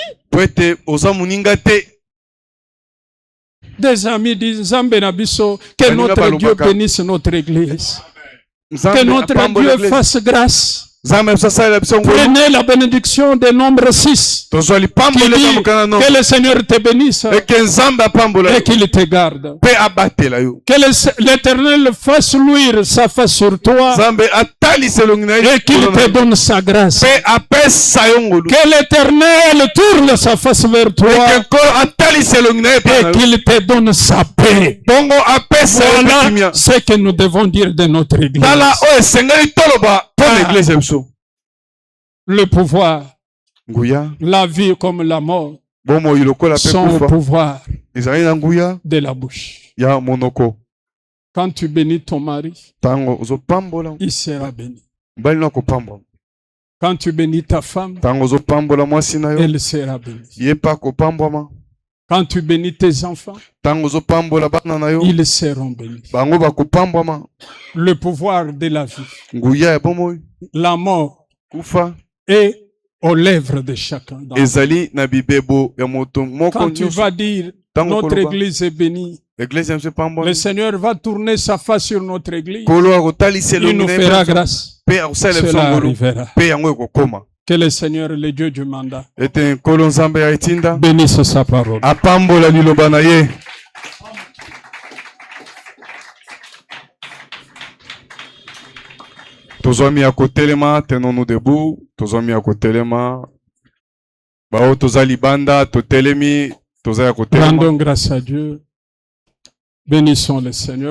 Des amis disent Zambe Nabiso, que notre Dieu bénisse notre église. Que notre Dieu fasse grâce. Prenez la bénédiction de Nombre 6 qui dit que le Seigneur te bénisse et qu'il te garde. Que l'Éternel fasse luire sa face sur toi atalisa elongi na ye et qu'il te donne sa grâce. mpe apesa yo ngolu Que l'Éternel tourne sa face vers toi eke nkolo atalisa elongi na ye mpe na et yo qu'il te donne sa paix. bongo apesa yo mpe kimia Voilà ce que nous devons dire de notre église. tala oyo esengeli toloba mpo na eglize ya biso Le pouvoir, nguya la vie comme la mort bomoi lokola mpe sont au kufa pouvoir ezali na nguya de la bouche. ya monoko Quand tu bénis ton mari, ntango ozopambola il sera béni. mobali na kopambola Quand tu bénis ta femme, ntango ozopambola mwasi na yo elle sera bénie. ye mpe akopambwama Quand tu bénis tes enfants, ntango ozopambola bana na yo ils seront bénis. bango bakopambwama Le pouvoir de la vie, nguya ya bomoi la mort kufa est aux lèvres de chacun. d'entre nous. ezali na bibebo ya moto moko Quand tu nyonso vas dire ntango notre koloba église est bénie, eglize ya biso le epambwami Seigneur va tourner sa face sur notre église. kolo akotalisa Il elongi nous na fera ye grâce. mpe akosalela biso Cela ngolu arrivera. mpe yango ekokoma Que le Seigneur, le Dieu du mandat, ete nkolo nzambe ya etinda bénisse sa parole. apambola liloba na ye tozwami ya kotelema tenons-nous debout tozwami ya kotelema bao toza libanda totelemi toza ya kotelema Rendons grâce à Dieu. Bénissons le Seigneur.